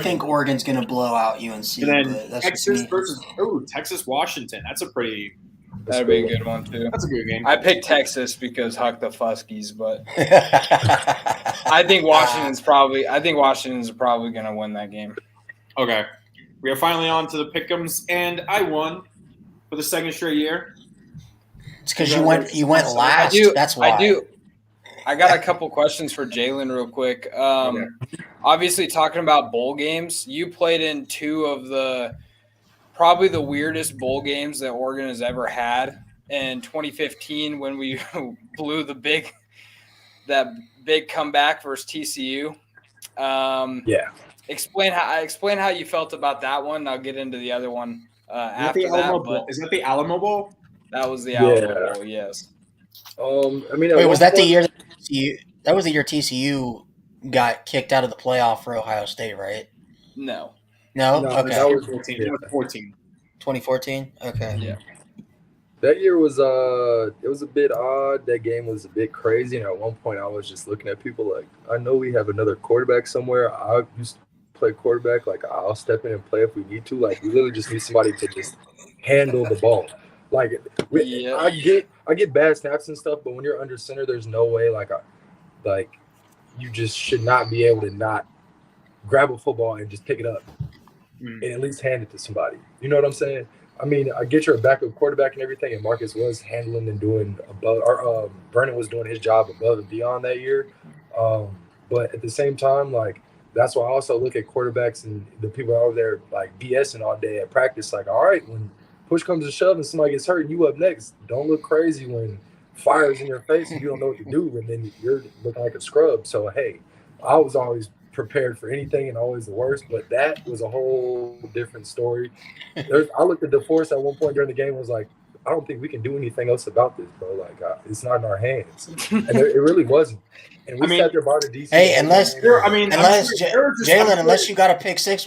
S4: think Oregon's going to blow out UNC.
S6: And then Texas versus Texas Washington.
S5: That'd be a good one too.
S6: That's a good game.
S5: I picked Texas because Huck the Fuskies, but I think Washington's probably going to win that game.
S6: Okay, we are finally on to the Pickems, and I won for the 2nd straight year.
S4: It's because you went last. That's why.
S5: I got a couple questions for Jalen real quick. Okay. Obviously, talking about bowl games, you played in 2 of probably the weirdest bowl games that Oregon has ever had. In 2015, when we blew that big comeback versus TCU. Explain how you felt about that one. I'll get into the other one after
S6: Is that the Alamo Bowl?
S5: That was the
S7: Yeah.
S5: Alamo Bowl, yes.
S7: I mean, at
S4: Wait, was
S7: one
S4: that the
S7: point-
S4: year that was the year TCU got kicked out of the playoff for Ohio State, right?
S5: No.
S4: No?
S7: No,
S4: Okay.
S7: that was
S6: 14.
S7: yeah.
S6: That was 14.
S4: 2014? Okay.
S5: Yeah.
S7: That year was it was a bit odd. That game was a bit crazy, and at one point I was just looking at people like, I know we have another quarterback somewhere. I used to play quarterback. Like, I'll step in and play if we need to. Like, we literally just need somebody to just handle the ball. Like,
S5: Yeah.
S7: I get bad snaps and stuff, but when you're under center, there's no way like you just should not be able to not grab a football and just pick it up and at least hand it to somebody. You know what I'm saying? I mean, I get you're a backup quarterback and everything, and Marcus was handling and doing above, or Vernon was doing his job above and beyond that year. But at the same time, like, that's why I also look at quarterbacks and the people over there like BSing all day at practice. Like, all right, when push comes to shove and somebody gets hurt and you up next, don't look crazy when fire's in your face and you don't know what to do, and then you're looking like a scrub. So, hey, I was always prepared for anything and always the worst, but that was a whole different story. I looked at DeForest at one point during the game and was like, I don't think we can do anything else about this, bro. Like, it's not in our hands. And it really wasn't. And we sat there by the DC.
S4: Hey, unless
S6: Jalen,
S4: unless you got a pick six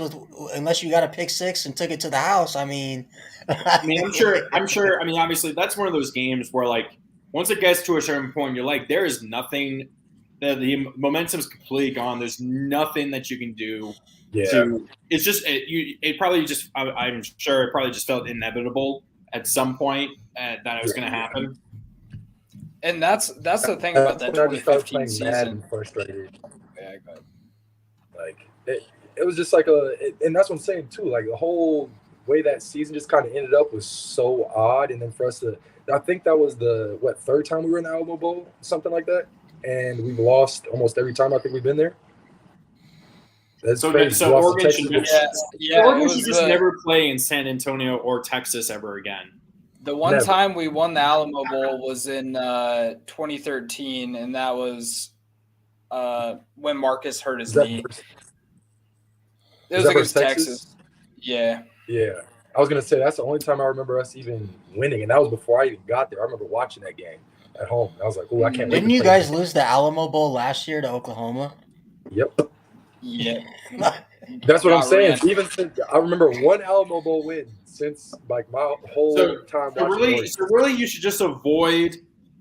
S4: and took it to the house, I mean,
S6: I'm sure. I mean, obviously, that's one of those games where, like, once it gets to a certain point, you're like, there is nothing. The momentum's completely gone. There's nothing that you can do.
S7: Yeah.
S6: It's just it probably just. I'm sure it probably just felt inevitable at some point that it was going to happen.
S5: And that's the thing about that 2015 season.
S7: Mad and frustrated.
S5: Yeah, go ahead.
S7: Like, it was just like and that's what I'm saying too. Like, the whole way that season just kind of ended up was so odd. And then for us to, I think that was the third time we were in the Alamo Bowl, something like that, and we've lost almost every time I think we've been there. That's crazy.
S6: So Oregon should just
S5: the,
S6: never play in San Antonio or Texas ever again.
S5: The one time we won the Alamo Bowl was in 2013, and that was when Marcus hurt his knee. It was against Texas. Yeah.
S7: Yeah. I was going to say, that's the only time I remember us even winning, and that was before I even got there. I remember watching that game at home. I was like, oh, I can't wait.
S4: Didn't you guys lose the Alamo Bowl last year to Oklahoma?
S7: Yep.
S5: Yeah.
S7: That's what I'm saying. Even since I remember one Alamo Bowl win since like my whole time.
S6: So really, you should just avoid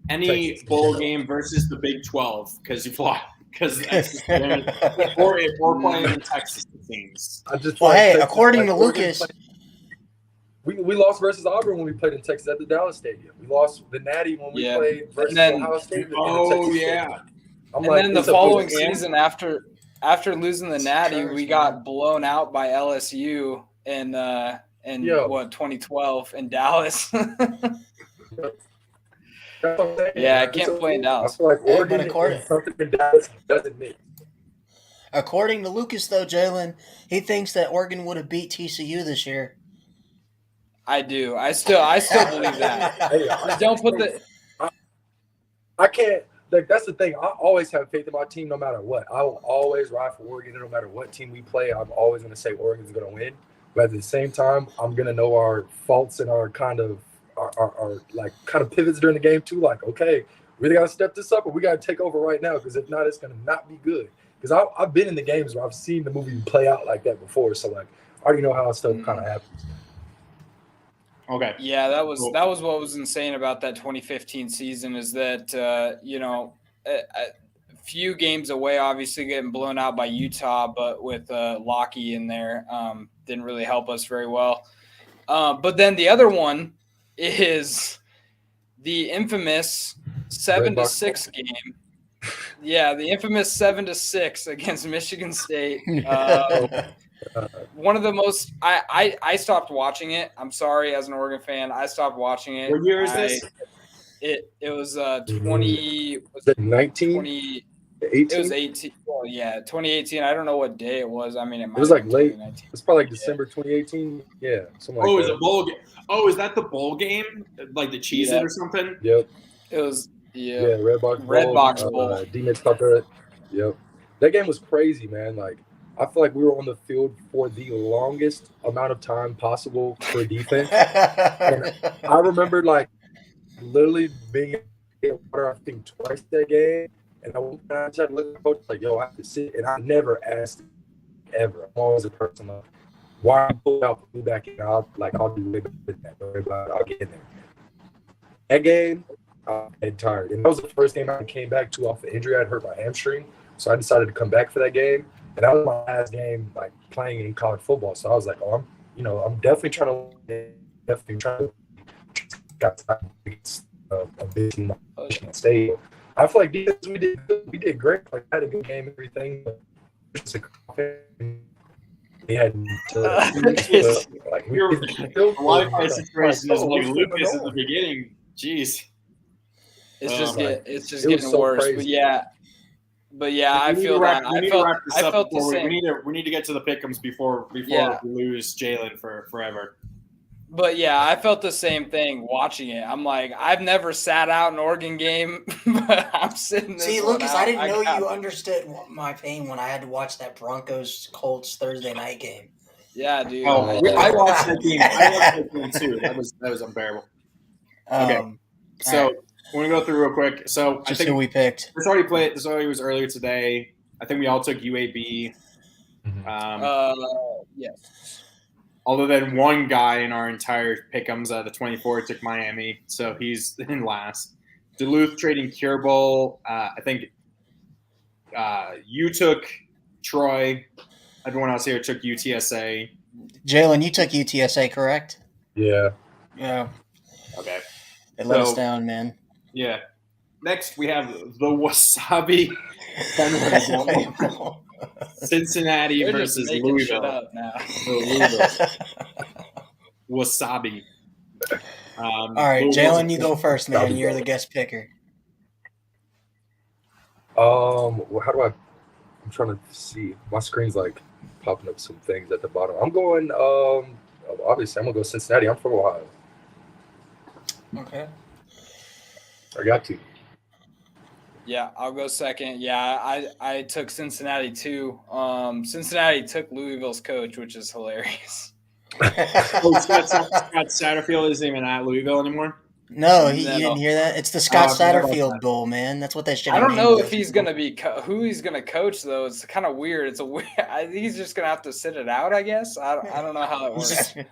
S6: any
S7: Texas
S6: bowl game versus the Big 12 because you've lost. Because or if we're playing in Texas, it seems.
S4: According to Lucas,
S7: we lost versus Auburn when we played in Texas at the Dallas Stadium. We lost the Natty when we played versus Ohio State.
S5: Then the following season after losing the Natty, we got blown out by LSU in 2012 in Dallas. Yeah, I can't play in Dallas.
S7: I feel like Oregon is something in Dallas doesn't make.
S4: According to Lucas, though, Jalen, he thinks that Oregon would have beat TCU this year.
S5: I do. I still believe that. Don't put the.
S7: I can't. Like, that's the thing. I always have faith in my team, no matter what. I will always ride for Oregon, no matter what team we play. I'm always going to say Oregon's going to win. But at the same time, I'm going to know our faults and our kind of pivots during the game too. Like, okay, we really got to step this up, or we got to take over right now, because if not, it's going to not be good. Because I've been in the games where I've seen the movie play out like that before, so like I already know how stuff kind of happens.
S6: Okay.
S5: Yeah, that was what was insane about that 2015 season is that a few games away, obviously getting blown out by Utah, but with Lockie in there, didn't really help us very well. But then the other one is the infamous 7-6 game. Yeah, the infamous 7-6 against Michigan State. One of the most I stopped watching it. I'm sorry, as an Oregon fan, I stopped watching it.
S6: What year is this?
S5: It was 20
S7: Was it 19?
S5: 20
S7: 18?
S5: It was 18. Well, yeah, 2018. I don't know what day it was. I mean, it
S7: was like late. It's probably like December 2018. Yeah.
S6: Oh, is a bowl game? Oh, is that the bowl game? Like the Cheez-It or something?
S7: Yep.
S5: It was. Yeah.
S7: Red Box Bowl.
S5: Red Box Bowl.
S7: D-Mitch Tucker. Yep. That game was crazy, man. Like, I feel like we were on the field for the longest amount of time possible for defense. And I remember like literally being in water, I think twice that game. And I just had to look at the coach like, yo, I have to sit. And I never asked ever. I'm always a person like, why you pull out, pull back in? I'll do way better than that. Don't worry about it. I'll get in there. That game, I was tired. And that was the first game I came back to off the injury. I'd hurt my hamstring. So I decided to come back for that game. And that was my last game like playing in college football. So I was like, oh, I'm definitely trying to got time against a big team like Michigan State. I feel like defense, we did great. Like I had a good game, everything. But just we had like we
S6: the Wi-Fi situation is like Lucas at the beginning. Jeez,
S5: it's just getting so worse. Crazy. But yeah, I feel that. I felt the same.
S6: We need to get to the Pickems before we lose Jalen for forever.
S5: But yeah, I felt the same thing watching it. I'm like, I've never sat out an Oregon game, but I'm sitting there.
S4: See, Lucas, I didn't know you understood my pain when I had to watch that Broncos-Colts Thursday night game.
S5: Yeah, dude.
S6: I watched that game. I watched that game too. That was unbearable. Okay, so we're gonna go through real quick. So
S4: just who we picked.
S6: This already was earlier today. I think we all took UAB.
S5: Yes.
S6: Other than one guy in our entire Pickems, the 24 took Miami, so he's in last. Duluth trading Cure Bowl. I think you took Troy. Everyone else here took UTSA.
S4: Jalen, you took UTSA, correct?
S7: Yeah.
S4: Yeah.
S6: Okay.
S4: It let us down, man.
S6: Yeah. Next, we have the Wasabi Cincinnati versus Louisville. Wasabi.
S4: All right, Jalen, you go first, man. You're the guest picker.
S7: How do I'm trying to see. My screen's like popping up some things at the bottom. I'm going, obviously, I'm going to go Cincinnati. I'm from Ohio.
S4: Okay.
S7: I got to.
S5: Yeah, I'll go second. Yeah, I took Cincinnati too. Cincinnati took Louisville's coach, which is hilarious.
S6: Scott Satterfield isn't even at Louisville anymore?
S4: No, you didn't hear that? It's the Scott Satterfield Bowl, man. That's what they should.
S5: I don't know if he's going to be who he's going to coach, though. It's kind of weird. It's he's just going to have to sit it out, I guess. I don't know how it works.
S6: He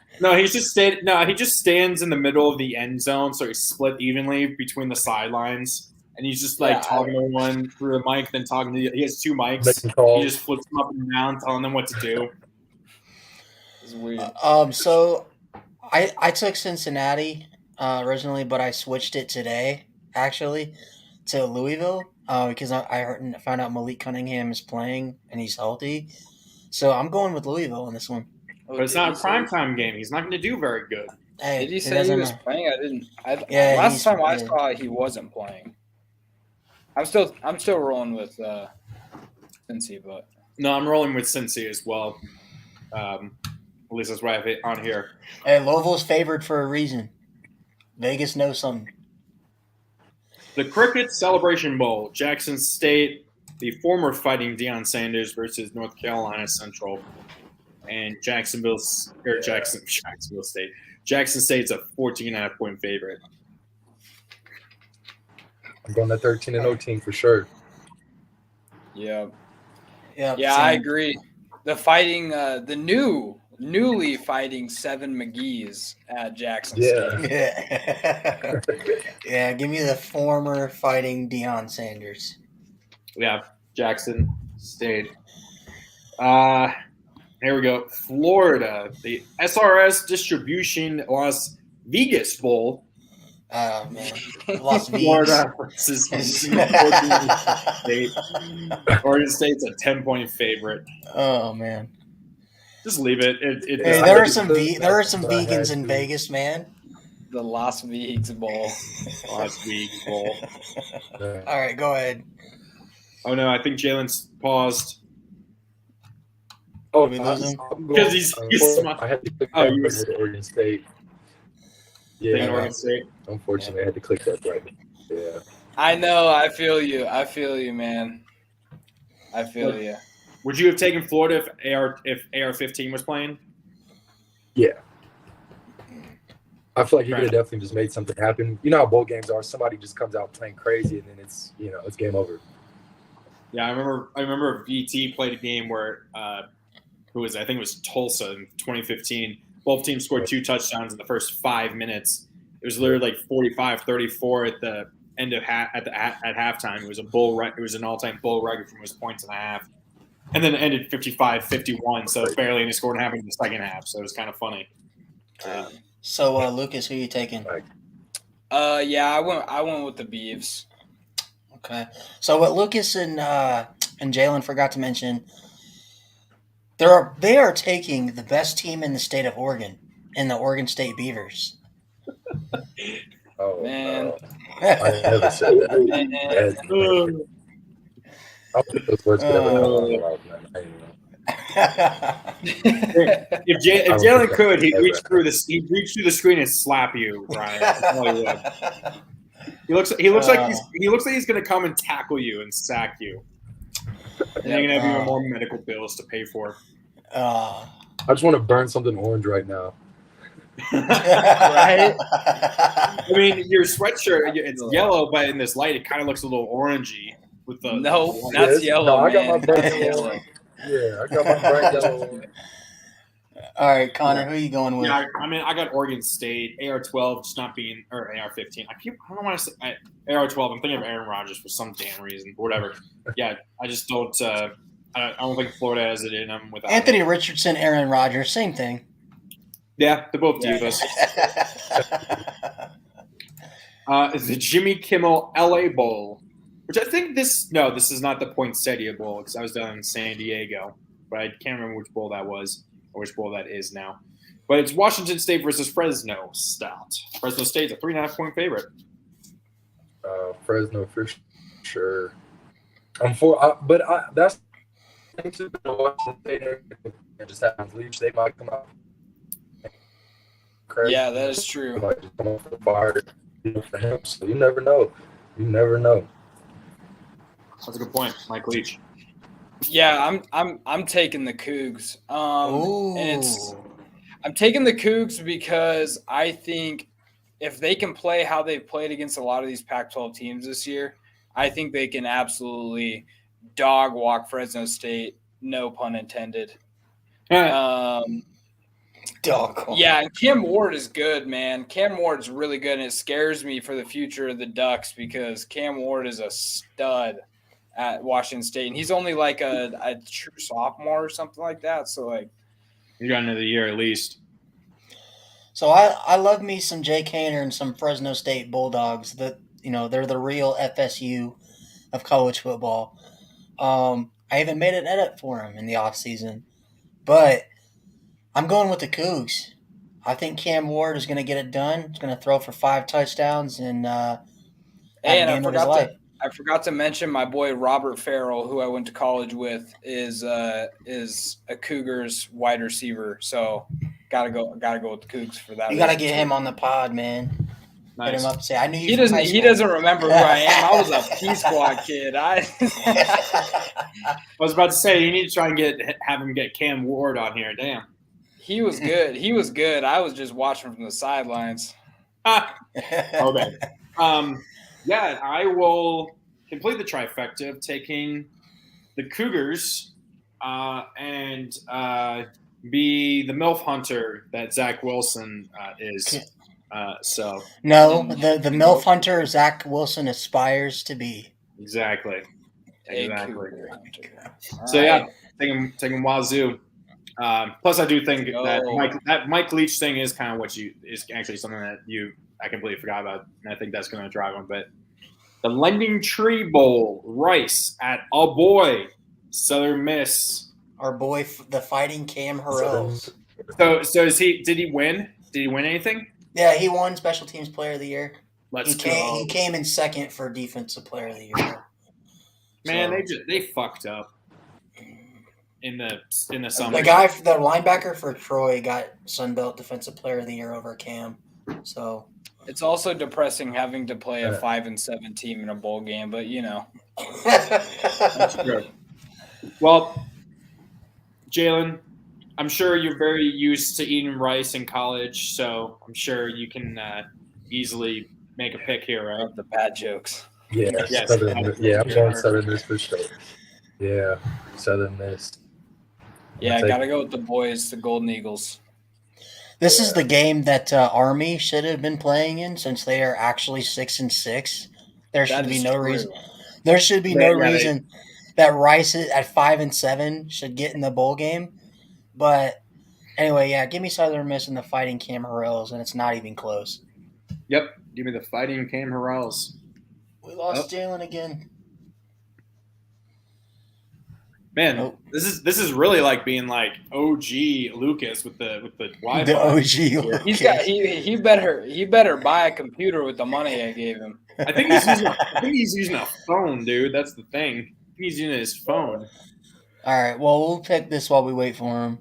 S6: just stands in the middle of the end zone, so he's split evenly between the sidelines. And he's just talking to one through a mic, then talking to he has two mics. He just flips them up and down, telling them what to do.
S5: It's weird.
S4: So I took Cincinnati originally, but I switched it today actually to Louisville because I found out Malik Cunningham is playing and he's healthy. So I'm going with Louisville in this one.
S6: But it's not a primetime game. He's not going to do very good.
S5: Hey, did he say he was playing? I didn't. Last time I saw, he wasn't playing. I'm still rolling with Cincy, but
S6: no, I'm rolling with Cincy as well. At least that's what I have it on here.
S4: Hey, Louisville's favored for a reason. Vegas knows something.
S6: The Cricket Celebration Bowl, Jackson State, the former Fighting Deion Sanders versus North Carolina Central, and Jackson State. Jackson State's a 14.5-point favorite.
S7: I'm going to 13-0 team for sure.
S5: Yeah,
S4: same.
S5: I agree. The fighting, newly fighting Seven McGee's at Jackson State.
S4: Yeah. Yeah, give me the former fighting Deion Sanders.
S6: Yeah, Jackson State. Here we go. Florida, the SRS Distribution Las Vegas Bowl.
S4: Oh, man. Las Vegas.
S6: Florida versus State. Oregon State's a 10-point favorite.
S4: Oh, man.
S6: Just leave it.
S4: There are some vegans in Vegas, man.
S5: The Las Vegas Bowl.
S6: Las Vegas Bowl.
S4: All right, go ahead.
S6: Oh, no, I think Jalen's paused.
S7: Oh,
S4: we lose him?
S6: Because he's
S7: I had to click Oregon State.
S6: Yeah, Oregon State.
S7: Unfortunately, I had to click that right. Yeah.
S5: I know. I feel you. I feel you, man. I feel you.
S6: Would you have taken Florida if AR-15 was playing?
S7: Yeah. I feel like he could have definitely just made something happen. You know how bowl games are. Somebody just comes out playing crazy, and then it's game over.
S6: Yeah, I remember VT played a game where I think it was Tulsa in 2015. Both teams scored 2 touchdowns in the first 5 minutes. It was literally like 45-34 at the end of at halftime. It was it was an all-time bowl record for most points in a half. And then it ended 55-51, so barely any scored happened in the second half. So it was kind of funny.
S4: So Lucas, who are you taking?
S5: Yeah, I went with the Beavs.
S4: Okay. So what Lucas and Jalen forgot to mention, they are taking the best team in the state of Oregon, in the Oregon State Beavers.
S7: Oh
S5: Man.
S7: I never said that. I'll put those words together.
S6: If Jalen could, he'd reach through the screen and slap you, Ryan. He looks like he's gonna come and tackle you and sack you. And you're gonna have even more medical bills to pay for.
S7: I just want to burn something orange right now.
S6: Right? I mean, your sweatshirt, it's yellow, but in this light, it kind of looks a little orangey. With the
S5: that's yellow.
S7: No, I got
S5: man.
S7: my bright yellow. Yeah, I got my bright yellow.
S4: All right, Connor, who are you going with?
S6: Yeah, I mean, I got Oregon State, AR-12 just not being, or AR-15. I don't want to say AR-12. I'm thinking of Aaron Rodgers for some damn reason, whatever. Yeah, I just don't. I don't think Florida has it in them without
S4: Anthony Richardson, Aaron Rodgers, same thing.
S6: Yeah, they're both divas. It's the Jimmy Kimmel LA Bowl, which I think this is not the Poinsettia Bowl because I was down in San Diego, but I can't remember which bowl that was or which bowl that is now. But it's Washington State versus Fresno State. Fresno State's a 3.5-point favorite.
S7: Fresno for sure. I'm for, that's Washington State and just happens Leach. They might come out. Crazy.
S5: Yeah, that is true.
S7: They might just come off the fire for him. So you never know.
S6: That's a good point, Mike Leach.
S5: Yeah, I'm taking the Cougs. And I'm taking the Cougs because I think if they can play how they've played against a lot of these Pac-12 teams this year, I think they can absolutely dog walk Fresno State. No pun intended.
S4: Dog.
S5: Yeah, and Cam Ward is good, man. Cam Ward's really good, and it scares me for the future of the Ducks because Cam Ward is a stud at Washington State, and he's only like a true sophomore or something like that. So, like,
S6: you got another year at least.
S4: So I love me some Jay Kaner and some Fresno State Bulldogs. That they're the real FSU of college football. I even made an edit for him in the offseason, but I'm going with the Cougs. I think Cam Ward is going to get it done. He's going to throw for 5 touchdowns and
S5: I forgot to mention my boy Robert Farrell, who I went to college with, is a Cougars wide receiver. So gotta go with the Cougs for that.
S4: You gotta get him on the pod, man.
S6: Nice.
S4: Get him up. Say I knew you.
S5: He doesn't remember who I am. I was a P Squad kid. I
S6: was about to say you need to try and have him get Cam Ward on here. Damn.
S5: He was good. I was just watching from the sidelines.
S6: Okay. Yeah, I will complete the trifecta of taking the Cougars and be the MILF hunter that Zach Wilson is.
S4: No, the MILF hunter Zach Wilson aspires to be.
S6: Exactly.
S5: So
S6: yeah, taking Wazoo. Plus, I do think that Mike Leach thing is kind of is actually something that I completely forgot about, and I think that's going to drive him. But the Lending Tree Bowl, Rice at Southern Miss.
S4: Our boy, the Fighting Cam Harrell.
S6: So did he win? Did he win anything?
S4: Yeah, he won Special Teams Player of the Year.
S6: Let's go.
S4: He came in second for Defensive Player of the Year.
S6: Man, they fucked up in the summer.
S4: The linebacker for Troy got Sunbelt Defensive Player of the Year over Cam. So
S5: it's also depressing having to play a 5-7 team in a bowl game, but
S6: That's true. Well, Jalen, I'm sure you're very used to eating rice in college, so I'm sure you can easily make a pick here, right?
S5: The bad jokes.
S7: Yeah,
S6: Yes.
S7: Southern, yeah, I'm going Southern Miss for sure. Yeah, Southern Miss.
S5: Yeah, I gotta go with the boys, the Golden Eagles.
S4: This is the game that Army should have been playing in, since they are actually 6-6. There should be no reason. There should be no reason that Rice at 5-7 should get in the bowl game. But anyway, yeah, give me Southern Miss and the Fighting Camarillos, and it's not even close.
S6: Yep, give me the Fighting Camarillos.
S4: We lost Jalen again.
S6: Man, this is really like being like OG Lucas with the Wi-Fi.
S4: The OG Lucas.
S5: He better buy a computer with the money I gave him.
S6: I think he's using a phone, dude. That's the thing. He's using his phone.
S4: All right. Well, we'll pick this while we wait for him.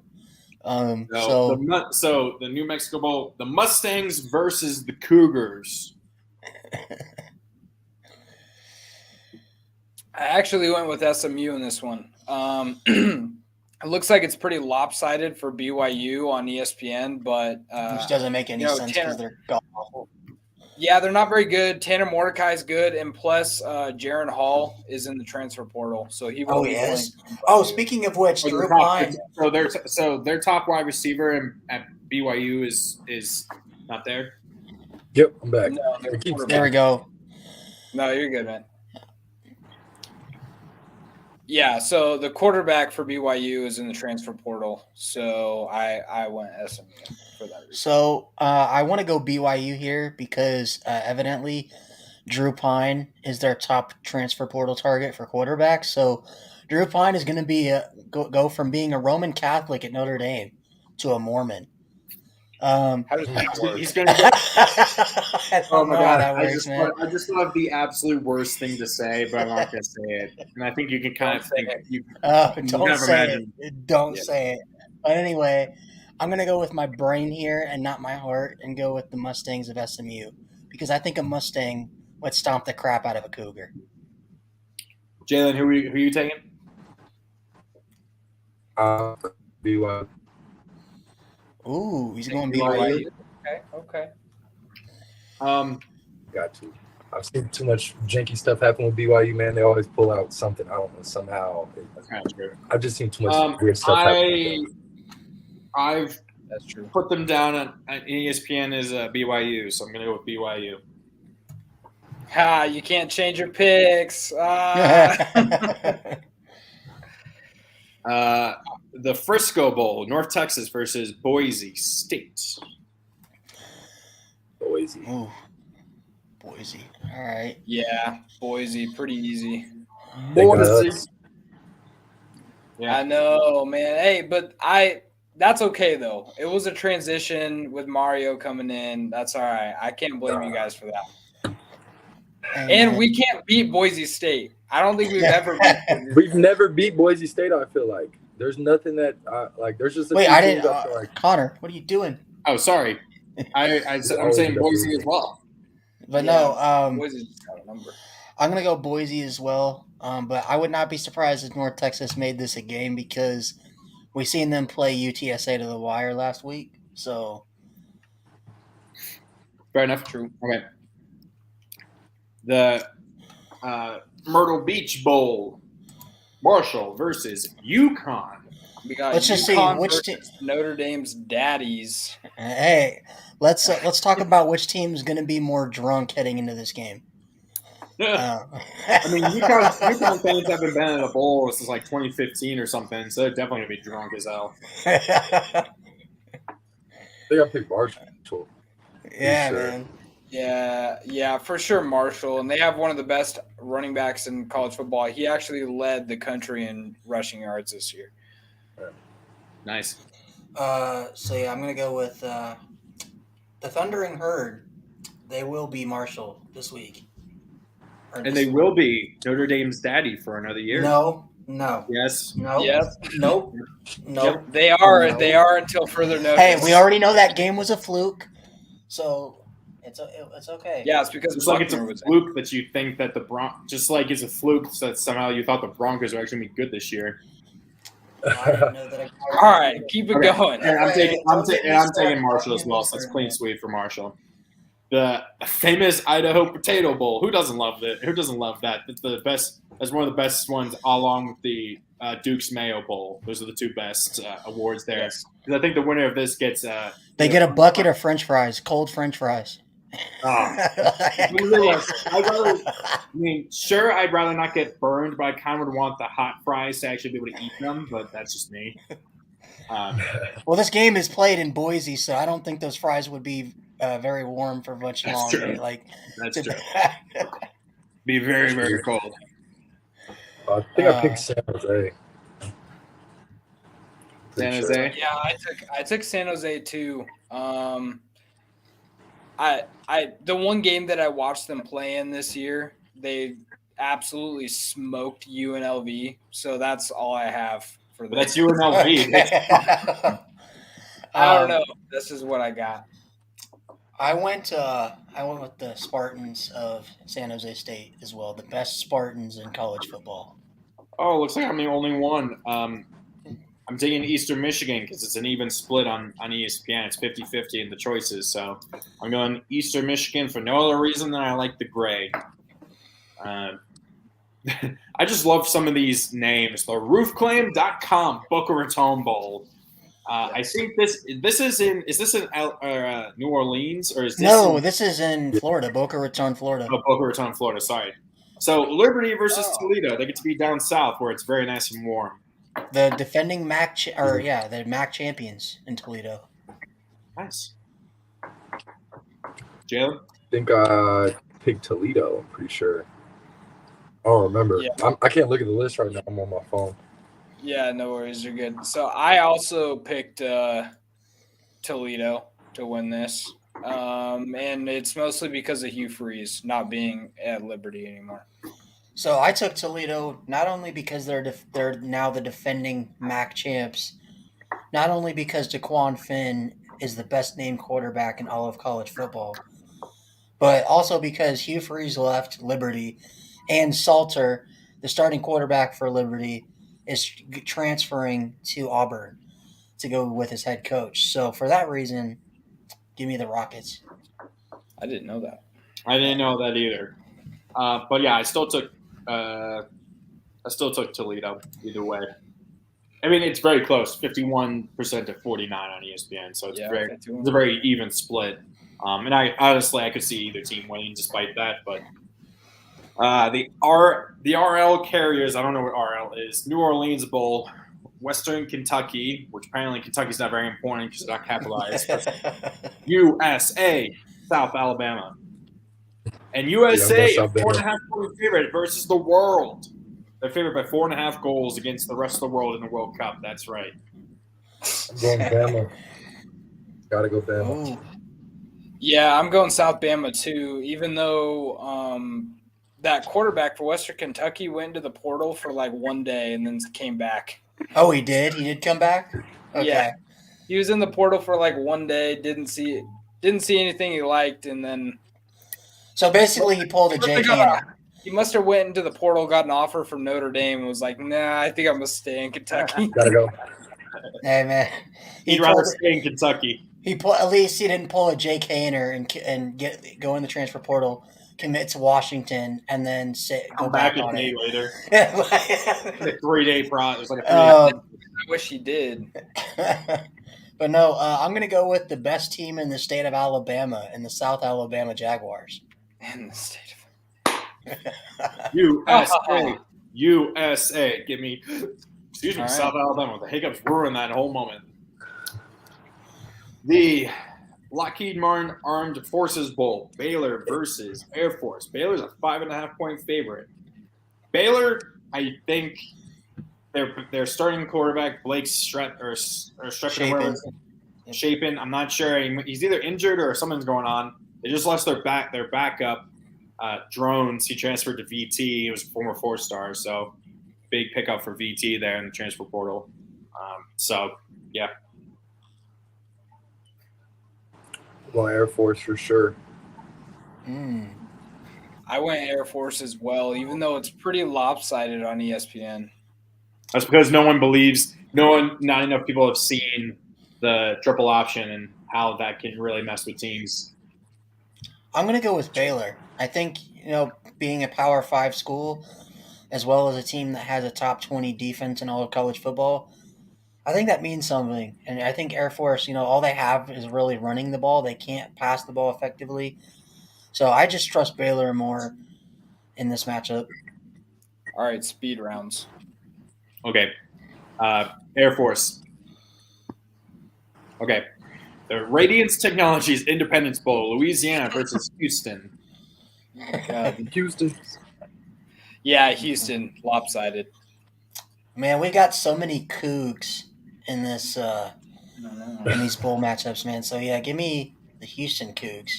S6: So the New Mexico Bowl, the Mustangs versus the Cougars.
S5: I actually went with SMU in this one. It looks like it's pretty lopsided for BYU on ESPN, but
S4: which doesn't make any sense because they're awful.
S5: Yeah, they're not very good. Tanner Mordecai's good, and plus Jaron Hall is in the transfer portal, so he will.
S4: Oh, yes. Oh, speaking of which, Drew Pine.
S6: So their top wide receiver at BYU is not there.
S7: Yep, I'm back.
S5: No,
S4: there we go.
S5: No, you're good, man. Yeah, so the quarterback for BYU is in the transfer portal, so I went SMU for that reason.
S4: So I want to go BYU here because evidently Drew Pine is their top transfer portal target for quarterbacks. So Drew Pine is going to be go from being a Roman Catholic at Notre Dame to a Mormon.
S5: How does that work?
S6: He's going to go.
S4: Oh my God!
S6: I just love the absolute worst thing to say, but I'm not going to say it. And I think you can kind of think you.
S4: Don't say it. Don't say it. But anyway, I'm going to go with my brain here and not my heart, and go with the Mustangs of SMU because I think a Mustang would stomp the crap out of a Cougar.
S6: Jalen, who are you taking?
S7: BYU.
S4: Ooh, he's going BYU.
S5: Okay.
S7: Got to. I've seen too much janky stuff happen with BYU, man. They always pull out something. I don't know, somehow.
S6: That's kind of true.
S7: I've just seen too much weird stuff happen.
S5: That's true.
S6: Put them down at ESPN as BYU, so I'm going to go with BYU.
S5: You can't change your picks.
S6: The Frisco Bowl, North Texas versus Boise State.
S7: Boise.
S4: Ooh. Boise. All right.
S5: Yeah, Boise, pretty easy.
S6: Boise.
S5: Yeah. I know, man. Hey, but that's okay though. It was a transition with Mario coming in. That's all right. I can't blame you guys for that. And we can't beat Boise State. I don't think we've ever beat Boise State.
S7: We've never beat Boise State, I feel like. There's nothing that there's just
S4: I didn't Connor, what are you doing?
S6: Oh, sorry. I'm saying Boise as well.
S4: But
S5: Boise's got a number.
S4: I'm gonna go Boise as well. But I would not be surprised if North Texas made this a game because we seen them play UTSA to the wire last week. So
S6: fair enough. True. Okay. The Myrtle Beach Bowl, Marshall versus UConn.
S5: We got
S4: let's just see which team.
S5: Notre Dame's daddies.
S4: Hey, let's talk about which team is going to be more drunk heading into this game.
S6: I mean, UConn fans haven't been at a bowl since like 2015 or something, so they're definitely gonna be drunk as hell.
S7: They got to pick Marshall.
S4: Yeah, sure. Man.
S5: Yeah, for sure, Marshall. And they have one of the best running backs in college football. He actually led the country in rushing yards this year.
S6: Nice.
S4: So, yeah, I'm going to go with the Thundering Herd. They will be Marshall this week.
S6: And they will be Notre Dame's daddy for another year.
S4: No.
S6: Yes.
S4: No.
S5: Yep.
S4: Nope.
S5: Yep. They are. No. They are until further notice.
S4: Hey, we already know that game was a fluke. So it's okay.
S5: Yeah, it's because
S6: it's like it's a fluke that you think that just like it's a fluke that somehow you thought the Broncos are actually going to be good this year.
S4: I didn't know that.
S5: All right, keep it going.
S6: And I'm taking
S4: Don't get me
S6: Marshall as well. So that's clean sweep for Marshall. The famous Idaho Potato Bowl. Who doesn't love it? Who doesn't love that? It's the best. That's one of the best ones, along with the Duke's Mayo Bowl. Those are the two best awards there.
S5: Yes.
S6: Because I think the winner of this gets.
S4: They get a bucket of French fries, cold French fries.
S6: Sure, I'd rather not get burned, but I kind of would want the hot fries to actually be able to eat them. But that's just me.
S4: Well, this game is played in Boise, so I don't think those fries would be very warm for much
S6: That's
S4: longer.
S6: true.
S4: Like
S6: That's true. Be very, very cold.
S7: I think I picked San Jose.
S6: San Jose.
S5: Yeah, I took San Jose too. The one game that I watched them play in this year, they absolutely smoked UNLV. So that's all I have for
S6: But
S5: this.
S6: that's UNLV.
S5: I don't know. This is what I got.
S4: I went with the Spartans of San Jose State as well, the best Spartans in college football.
S6: Oh, looks like I'm the only one. I'm taking Eastern Michigan because it's an even split on ESPN. It's 50-50 in the choices. So I'm going Eastern Michigan for no other reason than I like the gray. I just love some of these names. The roofclaim.com Boca Raton Bowl. I think this is in New Orleans or is this
S4: No, this is in Florida, Boca Raton, Florida.
S6: Oh, Boca Raton, Florida. Sorry. So Liberty versus Toledo. They get to be down south where it's very nice and warm.
S4: The defending the MAC champions in Toledo.
S6: Nice. Jalen?
S7: I think I picked Toledo. I'm pretty sure. I don't remember.
S5: Yeah.
S7: I can't look at the list right now. I'm on my phone.
S5: Yeah, no worries. You're good. So I also picked Toledo to win this. And it's mostly because of Hugh Freeze not being at Liberty anymore.
S4: So I took Toledo not only because they're now the defending MAC champs, not only because DeQuan Finn is the best named quarterback in all of college football, but also because Hugh Freeze left Liberty and Salter, the starting quarterback for Liberty, is transferring to Auburn to go with his head coach. So for that reason, give me the Rockets.
S5: I didn't know that.
S6: I didn't know that either. But yeah, I still took Toledo either way. I mean, it's very close, 51% to 49 on ESPN, so it's a very even split. And I could see either team winning despite that. But the RL carriers, I don't know what RL is. New Orleans Bowl, Western Kentucky, which apparently Kentucky's not very important because it's not capitalized. USA, South Alabama. And USA, a 4.5 point favorite versus the world. They're favored by 4.5 goals against the rest of the world in the World Cup. That's right.
S7: I'm going Bama. Gotta go Bama.
S4: Ooh.
S5: Yeah, I'm going South Bama too, even though that quarterback for Western Kentucky went into the portal for like one day and then came back.
S4: Oh, he did? He did come back? Okay.
S5: Yeah. He was in the portal for like one day, didn't see anything he liked, and then
S4: So basically he pulled a Jake Hanna.
S5: he must have went into the portal, got an offer from Notre Dame, and was like, nah, I think I'm going to stay in Kentucky.
S7: Gotta go.
S4: Hey, man.
S6: He'd rather stay in Kentucky.
S4: At least he didn't pull a Jake Hanner and go in the transfer portal, commit to Washington, and then go back
S6: a
S4: on
S6: day
S4: it.
S6: later.
S4: Yeah.
S6: A 3-day process. It was like a 3-day.
S5: I wish he did.
S4: But no, I'm going to go with the best team in the state of Alabama and the South Alabama Jaguars.
S5: In the state of
S6: USA. Give me, excuse me,
S5: All right.
S6: South Alabama. The hiccups ruined that whole moment. The Lockheed Martin Armed Forces Bowl, Baylor versus Air Force. Baylor's a 5.5 point favorite. Baylor, I think their starting quarterback Blake Shapen. I'm not sure. He's either injured or something's going on. They just lost their backup. Drones, he transferred to VT. He was a former 4-star, so big pickup for VT there in the transfer portal. Yeah.
S7: Well, Air Force for sure.
S5: I went Air Force as well, even though it's pretty lopsided on ESPN.
S6: That's because no one believes not enough people have seen the triple option and how that can really mess with teams.
S4: I'm going to go with Baylor. I think, being a Power 5 school, as well as a team that has a top 20 defense in all of college football, I think that means something. And I think Air Force, all they have is really running the ball. They can't pass the ball effectively. So I just trust Baylor more in this matchup.
S5: All right, speed rounds.
S6: Okay. Air Force. Okay. The Radiance Technologies Independence Bowl, Louisiana versus Houston.
S7: Houston.
S5: Yeah, Houston, lopsided.
S4: Man, we got so many Cougs in this in these bowl matchups, man. So yeah, give me the Houston Cougs.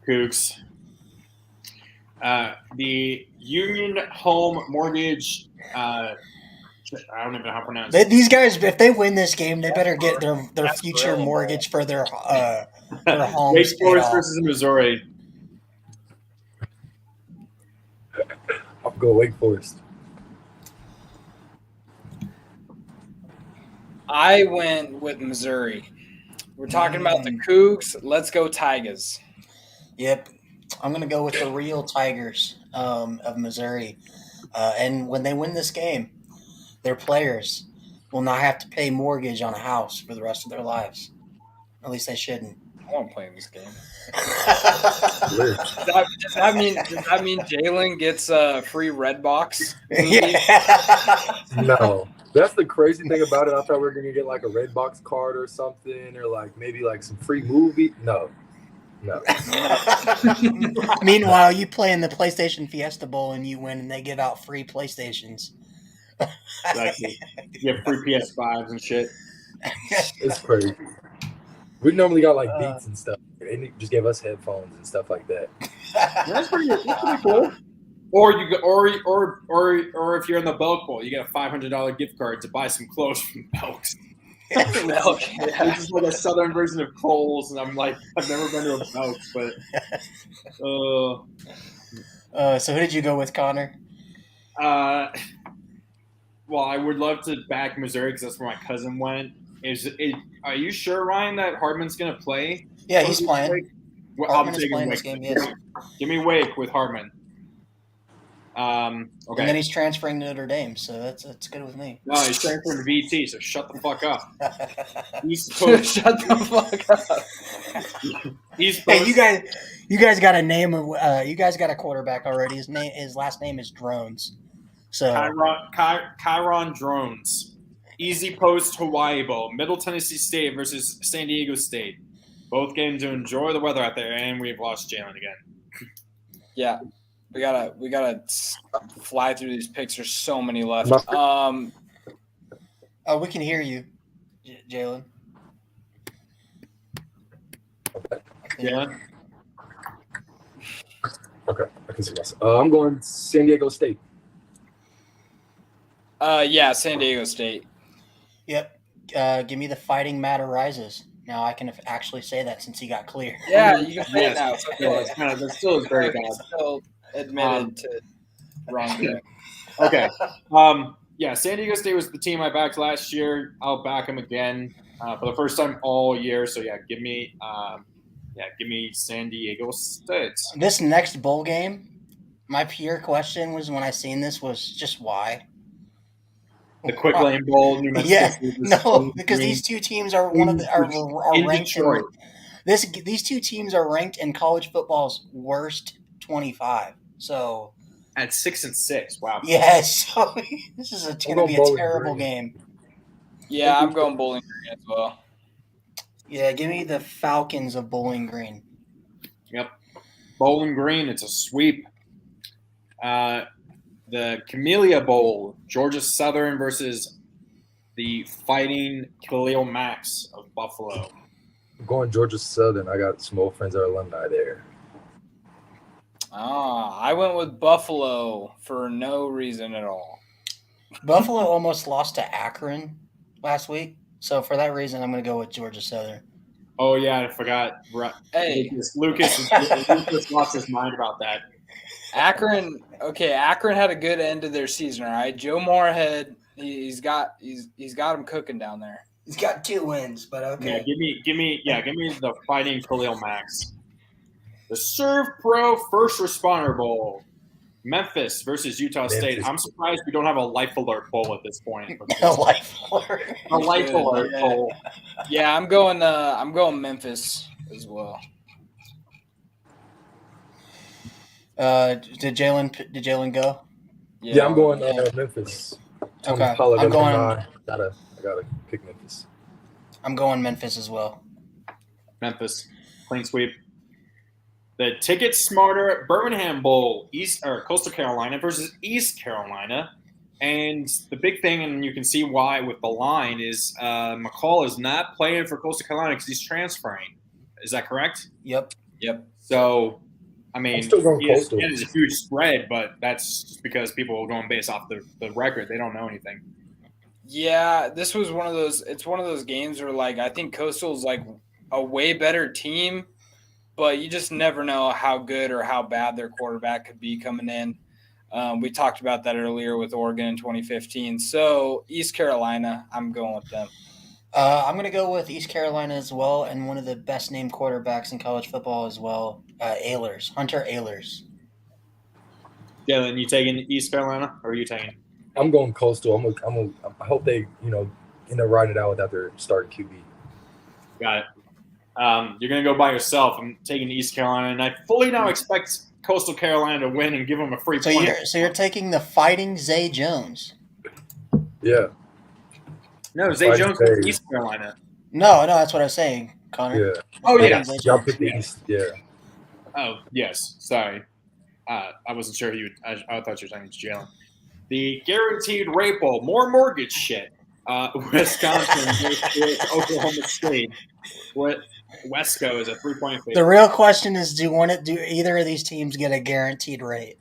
S6: Cougs. The Union Home Mortgage. I don't even know how to pronounce it.
S4: These guys, if they win this game, they better get their future mortgage for their homes
S6: Wake
S4: paid
S6: Forest
S4: off.
S6: versus Missouri.
S7: I'll go Wake Forest.
S5: I went with Missouri. We're talking about the Cougs. Let's go Tigers.
S4: Yep. I'm going to go with the real Tigers of Missouri. And when they win this game, their players will not have to pay mortgage on a house for the rest of their lives. At least they shouldn't.
S5: I won't play in this game. Does that mean Jalen gets a free red box?
S7: No. That's the crazy thing about it. I thought we were going to get like a red box card or something, or like maybe like some free movie. No.
S4: Meanwhile, you play in the PlayStation Fiesta Bowl and you win, and they give out free PlayStations.
S6: Exactly. You have free PS5s and shit.
S7: It's crazy. We normally got like beats and stuff. They just gave us headphones and stuff like that.
S6: That's pretty cool. Or you go, or if you're in the Belk Bowl, you get a $500 gift card to buy some clothes from Belk's.
S5: Milk, yeah.
S6: This is like a southern version of Kohl's, and I'm like, I've never been to a Belk's, but
S4: so who did you go with, Connor?
S6: well, I would love to back Missouri because that's where my cousin went. Are you sure, Ryan, that Hartman's going to play?
S4: Yeah, he's playing.
S6: Well,
S4: Hartman
S6: I'm
S4: is
S6: taking
S4: playing
S6: Wake.
S4: this game, yes.
S6: Give me Wake with Hartman. Okay.
S4: And then he's transferring to Notre Dame, so that's good with me.
S6: No, he's transferring to VT, so shut the fuck up.
S5: Shut the fuck up.
S4: Hey, you guys got a name of you guys got a quarterback already. His last name is Drones. So
S6: Chiron Drones. Easy Post Hawaii Bowl. Middle Tennessee State versus San Diego State. Both games to enjoy the weather out there, and we've lost Jalen again.
S5: Yeah. We gotta fly through these picks. There's so many left.
S4: Oh, we can hear you, Jalen.
S6: Jalen?
S7: Okay, I can see myself. I'm going San Diego State.
S5: Yeah, San Diego State.
S4: Yep. Give me the Fighting Matt Arises. Now I can actually say that since he got clear.
S5: Yeah, you can say it now.
S6: That still is very bad.
S5: Still admitted to wrongdoing.
S6: Okay. Yeah, San Diego State was the team I backed last year. I'll back them again for the first time all year. So yeah, give me San Diego State.
S4: This next bowl game, my pure question was when I seen this was just why.
S6: The Quick Lane Bowl, New Mexico.
S4: Yeah, no, because these two teams are ranked
S6: Detroit.
S4: These two teams are ranked in college football's worst 25. So
S6: At 6-6, wow.
S4: yes, so this is going to be a terrible
S7: Green.
S4: game.
S5: Yeah, I'm going Bowling Green as well.
S4: Yeah, give me the Falcons of Bowling Green.
S6: Yep. Bowling Green, it's a sweep. The Camellia Bowl, Georgia Southern versus the Fighting Khalil Max of Buffalo.
S7: I'm going Georgia Southern. I got some old friends that are alumni there.
S5: I went with Buffalo for no reason at all.
S4: Buffalo almost lost to Akron last week, so for that reason, I'm going to go with Georgia Southern.
S6: Oh, yeah, I forgot.
S5: Hey.
S6: Lucas lost his mind about that.
S5: Akron had a good end to their season, all right? Joe Moorhead He's got him cooking down there.
S4: He's got 2 wins, but okay.
S6: Yeah, give me the Fighting Khalil Max. The Serve Pro First Responder Bowl. Memphis versus Utah State. I'm surprised we don't have a Life Alert Bowl at this point.
S4: A Life Alert.
S6: A Life Alert Bowl.
S5: Yeah, I'm going Memphis as well.
S4: Did Jalen go?
S7: Yeah, I'm going Memphis.
S4: Okay, I
S7: gotta pick Memphis.
S4: I'm going Memphis as well.
S6: Memphis, clean sweep. The Ticket Smarter Birmingham Bowl, Coastal Carolina versus East Carolina, and the big thing, and you can see why with the line, is McCall is not playing for Coastal Carolina because he's transferring. Is that correct?
S4: Yep.
S6: So, I mean, it is a huge spread, but that's just because people are going based off the record. They don't know anything.
S5: Yeah, this was one of those. It's one of those games where, like, I think Coastal's like a way better team, but you just never know how good or how bad their quarterback could be coming in. We talked about that earlier with Oregon in 2015. So East Carolina, I'm going with them.
S4: I'm going to go with East Carolina as well, and one of the best named quarterbacks in college football as well, Hunter Ehlers.
S6: Yeah, then you taking East Carolina, or are you taking?
S7: I'm going Coastal. I hope they end up riding it out without their starting QB.
S6: Got it. You're going to go by yourself. I'm taking East Carolina, and I fully now expect Coastal Carolina to win and give them a free point.
S4: So you're taking the Fighting Zay Jones.
S7: Yeah.
S6: No, Zay Jones is East Carolina.
S4: No, that's what I was saying, Connor.
S7: Yeah.
S6: Oh, yeah.
S7: Y'all picked the East. Yeah.
S6: Oh, yes. Sorry. I wasn't sure I thought you were talking to Jalen. The Guaranteed Rate Bowl. More mortgage shit. Wisconsin versus Oklahoma State. What? Wesco is a 3-point favorite.
S4: The real question is, do either of these teams get a guaranteed rate?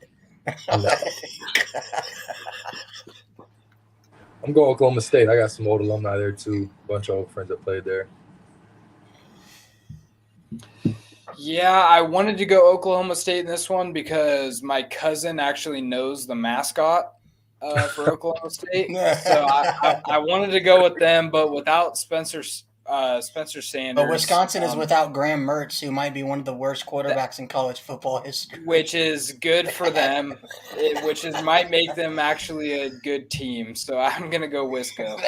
S7: No. I'm going Oklahoma State. I got some old alumni there too. A bunch of old friends that played there.
S5: Yeah, I wanted to go Oklahoma State in this one because my cousin actually knows the mascot for Oklahoma State. So I wanted to go with them, but without Spencer Sanders.
S4: But Wisconsin is without Graham Mertz, who might be one of the worst quarterbacks in college football history.
S5: Which is good for them, might make them actually a good team. So I'm going to go Wisco.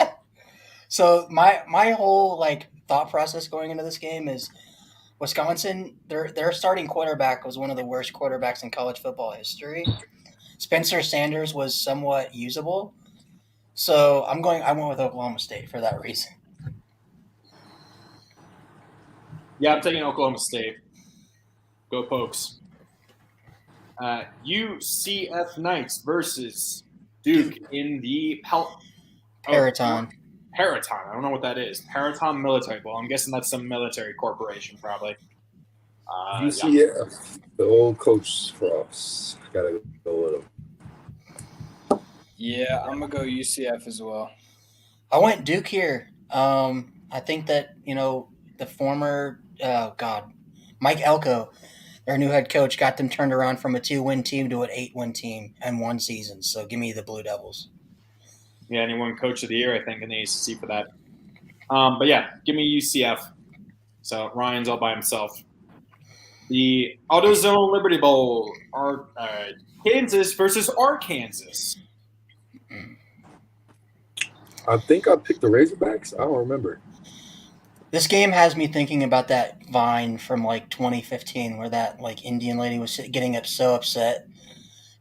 S4: So my whole thought process going into this game is Wisconsin, their starting quarterback was one of the worst quarterbacks in college football history. Spencer Sanders was somewhat usable. So I went with Oklahoma State for that reason.
S6: Yeah, I'm taking Oklahoma State. Go Pokes. UCF Knights versus Duke in the
S4: Peraton.
S6: Peraton. I don't know what that is. Peraton Military Bowl. I'm guessing that's some military corporation, probably.
S7: UCF, the old Coach Frost. Gotta go with him.
S5: Yeah, I'm gonna go UCF as well.
S4: I went Duke here. I think that the former Mike Elko, their new head coach, got them turned around from a 2-win team to an 8-win team in one season. So give me the Blue Devils.
S6: Yeah, and he won Coach of the Year, I think, in the ACC for that. But yeah, give me UCF. So Ryan's all by himself. The AutoZone Liberty Bowl, Kansas versus Arkansas.
S7: I think I picked the Razorbacks. I don't remember.
S4: This game has me thinking about that Vine from 2015 where that Indian lady was getting so upset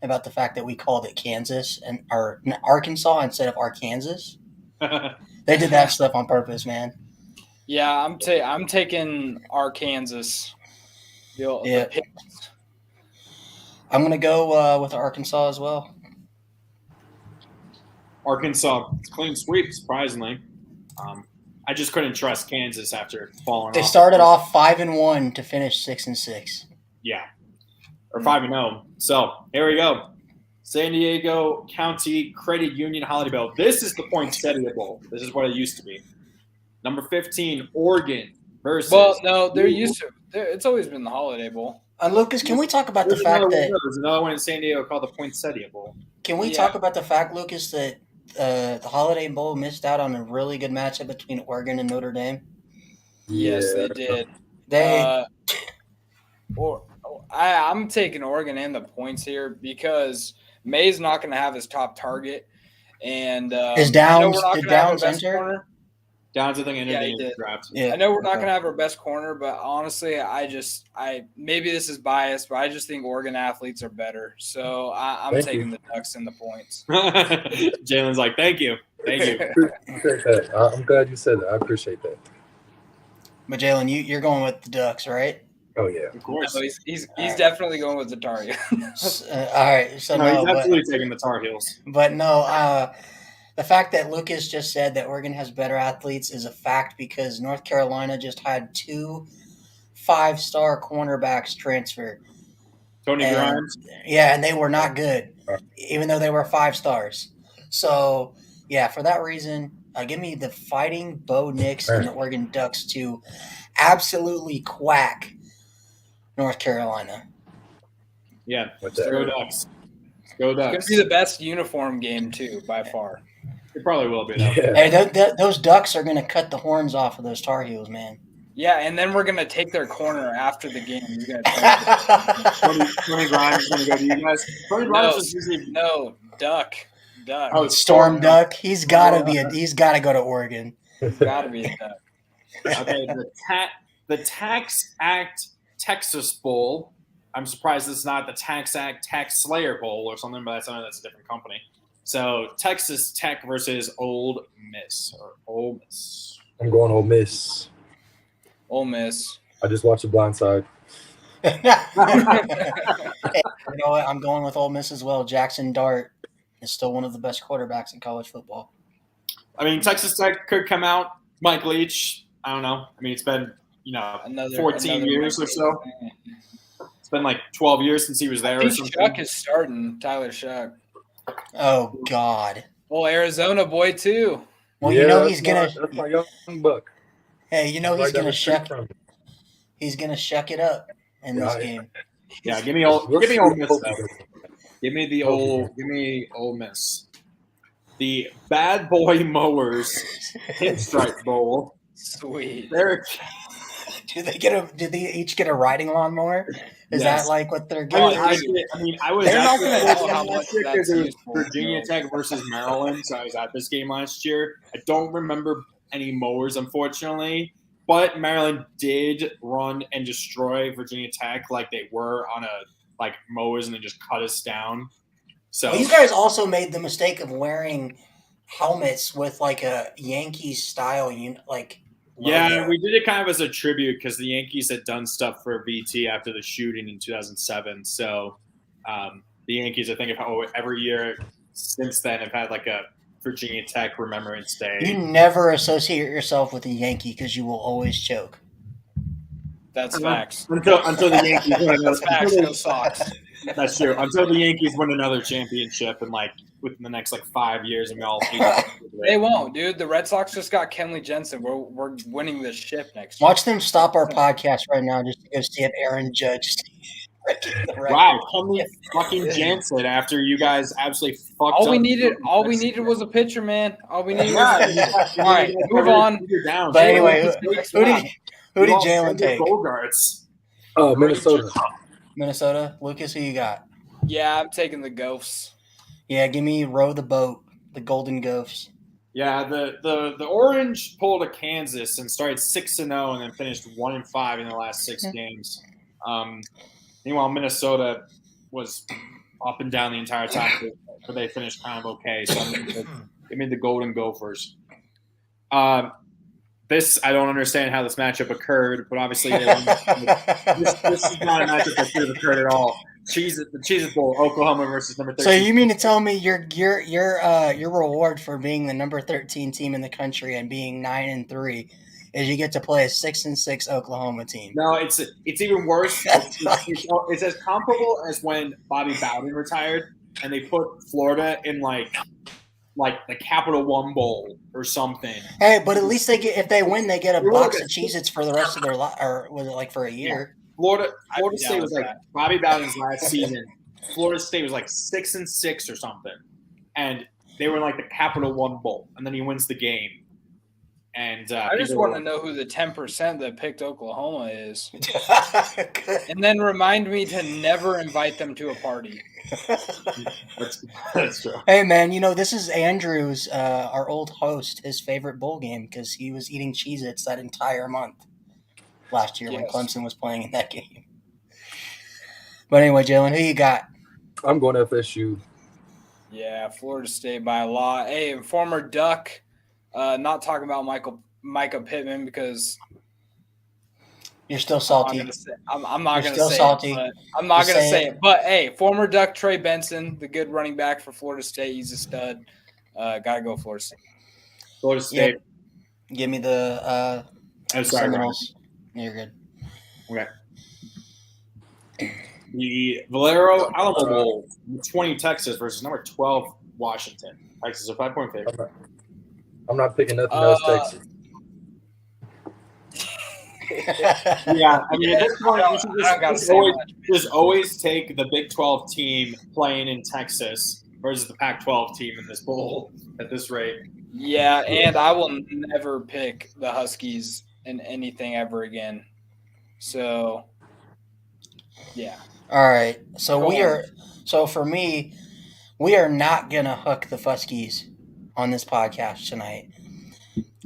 S4: about the fact that we called it Kansas and Arkansas instead of Arkansas. They did that stuff on purpose, man.
S5: Yeah, I'm taking Arkansas.
S4: Yeah. I'm gonna go with Arkansas as well.
S6: Arkansas clean sweep, surprisingly. I just couldn't trust Kansas after falling off.
S4: They started off 5-1 to finish 6-6.
S6: Yeah, or 5-0. So here we go. San Diego County Credit Union Holiday Bowl. This is the Poinsettia Bowl. This is what it used to be. Number 15, Oregon versus.
S5: Well, no, they're used to. It's always been the Holiday Bowl.
S4: Lucas, can we talk about the fact that
S6: there's another one in San Diego called the Poinsettia Bowl?
S4: Can we talk about the fact, Lucas, that the Holiday Bowl missed out on a really good matchup between Oregon and Notre Dame?
S5: Yes, they did.
S4: They
S5: I'm taking Oregon and the points here because May's not going to have his top target, and
S4: is Downs did Downs enter?
S5: Corner.
S6: Downs, I think, entered
S5: Yeah,
S6: the draft.
S4: Yeah.
S5: I know we're not going to have our best corner, but honestly, I maybe this is biased, but I just think Oregon athletes are better. So I'm taking the Ducks and the points.
S6: Jalen's like, thank you.
S7: Appreciate that. I'm glad you said that. I appreciate that.
S4: But Jalen, you're going with the Ducks, right?
S7: Oh yeah,
S6: Of course.
S5: No, he's definitely going with the target.
S4: All right, so
S6: No, he's absolutely taking the Tar Heels.
S4: But no, the fact that Lucas just said that Oregon has better athletes is a fact because North Carolina just had 2 5-star cornerbacks transfer.
S6: Tony Grimes.
S4: Yeah, and they were not good, even though they were 5 stars. So, yeah, for that reason, give me the Fighting Bo Nix and the Oregon Ducks to absolutely quack North Carolina.
S6: Yeah, go Ducks. Go Ducks.
S5: It's going to be the best uniform game, too, by far.
S6: It probably will be, though.
S4: Yeah. Hey, those Ducks are going to cut the horns off of those Tar Heels, man.
S5: Yeah, and then we're going to take their corner after the game.
S6: Tony Grimes is going to go to you guys. Tony Grimes is usually
S5: Duck.
S6: Oh,
S4: Storm Duck. He's got to go to Oregon.
S5: Got to be a Duck.
S6: Okay, the Tax Act Texas Bowl. I'm surprised it's not the Tax Act Tax Slayer Bowl or something, but that's a different company. So Texas Tech versus Ole Miss.
S7: I'm going Ole Miss.
S5: Ole Miss.
S7: I just watched The Blind Side.
S4: Hey, you know what? I'm going with Ole Miss as well. Jackson Dart is still one of the best quarterbacks in college football.
S6: I mean, Texas Tech could come out. Mike Leach. I don't know. I mean, it's been 14 years or so. It's been like 12 years since he was there.
S5: I think Shuck is starting. Tyler Shuck.
S4: Oh God.
S5: Well, Arizona boy too.
S4: Well, yeah, he's gonna.
S7: That's my young buck.
S4: Hey, he's gonna shuck. He's gonna shuck it up in this game.
S6: Yeah, give me Ole Miss. Give me Ole Miss. The Bad Boy Mowers Pinstripe Bowl.
S5: Sweet.
S4: Do they each get a riding lawnmower? Is that like what they're getting?
S6: I was
S5: they're not
S6: going
S5: to know how much
S6: because it was Virginia Tech versus Maryland, so I was at this game last year. I don't remember any mowers, unfortunately, but Maryland did run and destroy Virginia Tech like they were on mowers and they just cut us down. So
S4: you guys also made the mistake of wearing helmets with like a Yankees style
S6: Yeah, we did it kind of as a tribute because the Yankees had done stuff for VT after the shooting in 2007. So the Yankees, I think, every year since then have had like a Virginia Tech Remembrance Day.
S4: You never associate yourself with a Yankee because you will always choke.
S5: That's facts.
S6: Until the Yankees win another.
S5: That's facts. No socks.
S6: That's true. Until the Yankees win another championship in within the next 5 years, and we all.
S5: They won't, dude. The Red Sox just got Kenley Jensen. We're winning this ship next year.
S4: Watch them stop our podcast right now just to go see if Aaron Judge.
S6: Wow, Kenley fucking Jensen! After you guys absolutely fucked
S5: all
S6: up.
S5: we needed was a pitcher, man. All we needed was a pitcher. All right, move on.
S4: But anyway, who did Jalen take?
S6: Bogarts.
S7: Oh, Minnesota.
S4: Minnesota. Lucas, who you got?
S5: Yeah, I'm taking the Gophs.
S4: Yeah, give me Row the Boat, the Golden Gophs.
S6: Yeah, the Orange pulled a Kansas and started 6-0 and then finished 1-5 in the last 6 games. Meanwhile, Minnesota was up and down the entire time, but they finished kind of okay. So give me the Golden Gophers. This I don't understand how this matchup occurred, but obviously this is not a matchup that should have occurred at all. The Cheez-It Bowl, Oklahoma versus number 13.
S4: So you mean to tell me your reward for being the number 13 team in the country and being 9-3 is you get to play a 6-6 Oklahoma team?
S6: No, it's even worse. It's as comparable as when Bobby Bowden retired and they put Florida in like the Capital One Bowl or something.
S4: Hey, but at least if they win, they get a box of Cheez-Its for the rest of their life, or was it for a year?
S6: Florida State was Bobby Bowden's last season. Florida State was 6-6 or something, and they were in like the Capital One Bowl, and then he wins the game. And
S5: I just want to know who the 10% that picked Oklahoma is.
S4: Good.
S5: And then remind me to never invite them to a party.
S6: That's true.
S4: Hey, man, this is Andrew's, our old host, his favorite bowl game because he was eating Cheez-Its that entire month last year when
S5: Yes.
S4: Clemson was playing in that game. But anyway, Jalen, who you got?
S7: I'm going FSU.
S5: Yeah, Florida State by a lot. Hey, and former Duck, not talking about Micah Pittman because
S4: You're still salty.
S5: I'm not going to
S4: still
S5: say
S4: salty.
S5: it. But I'm not
S4: Just
S5: going to
S4: say
S5: say
S4: it.
S5: it. But, hey, former Duck Trey Benson, the good running back for Florida State. He's a stud. Got to go Florida State.
S6: Florida State.
S4: Give me the
S6: I'm sorry, Ryan.
S4: Seminoles. You're good.
S6: Okay. The Valero Alamo Bowl, 20 Texas versus number 12 Washington. Texas is a 5-point favorite.
S7: I'm not picking nothing else, Texas.
S6: Yeah, I mean, at this point,
S5: I
S6: you
S5: don't
S6: should
S5: gotta
S6: just
S5: say
S6: always,
S5: much.
S6: just always take the Big 12 team playing in Texas versus the Pac-12 team in this bowl at this rate.
S5: Yeah, and I will never pick the Huskies in anything ever again. So, yeah.
S4: All right. So
S5: Go on.
S4: So for me, we are not gonna hook the Huskies on this podcast tonight.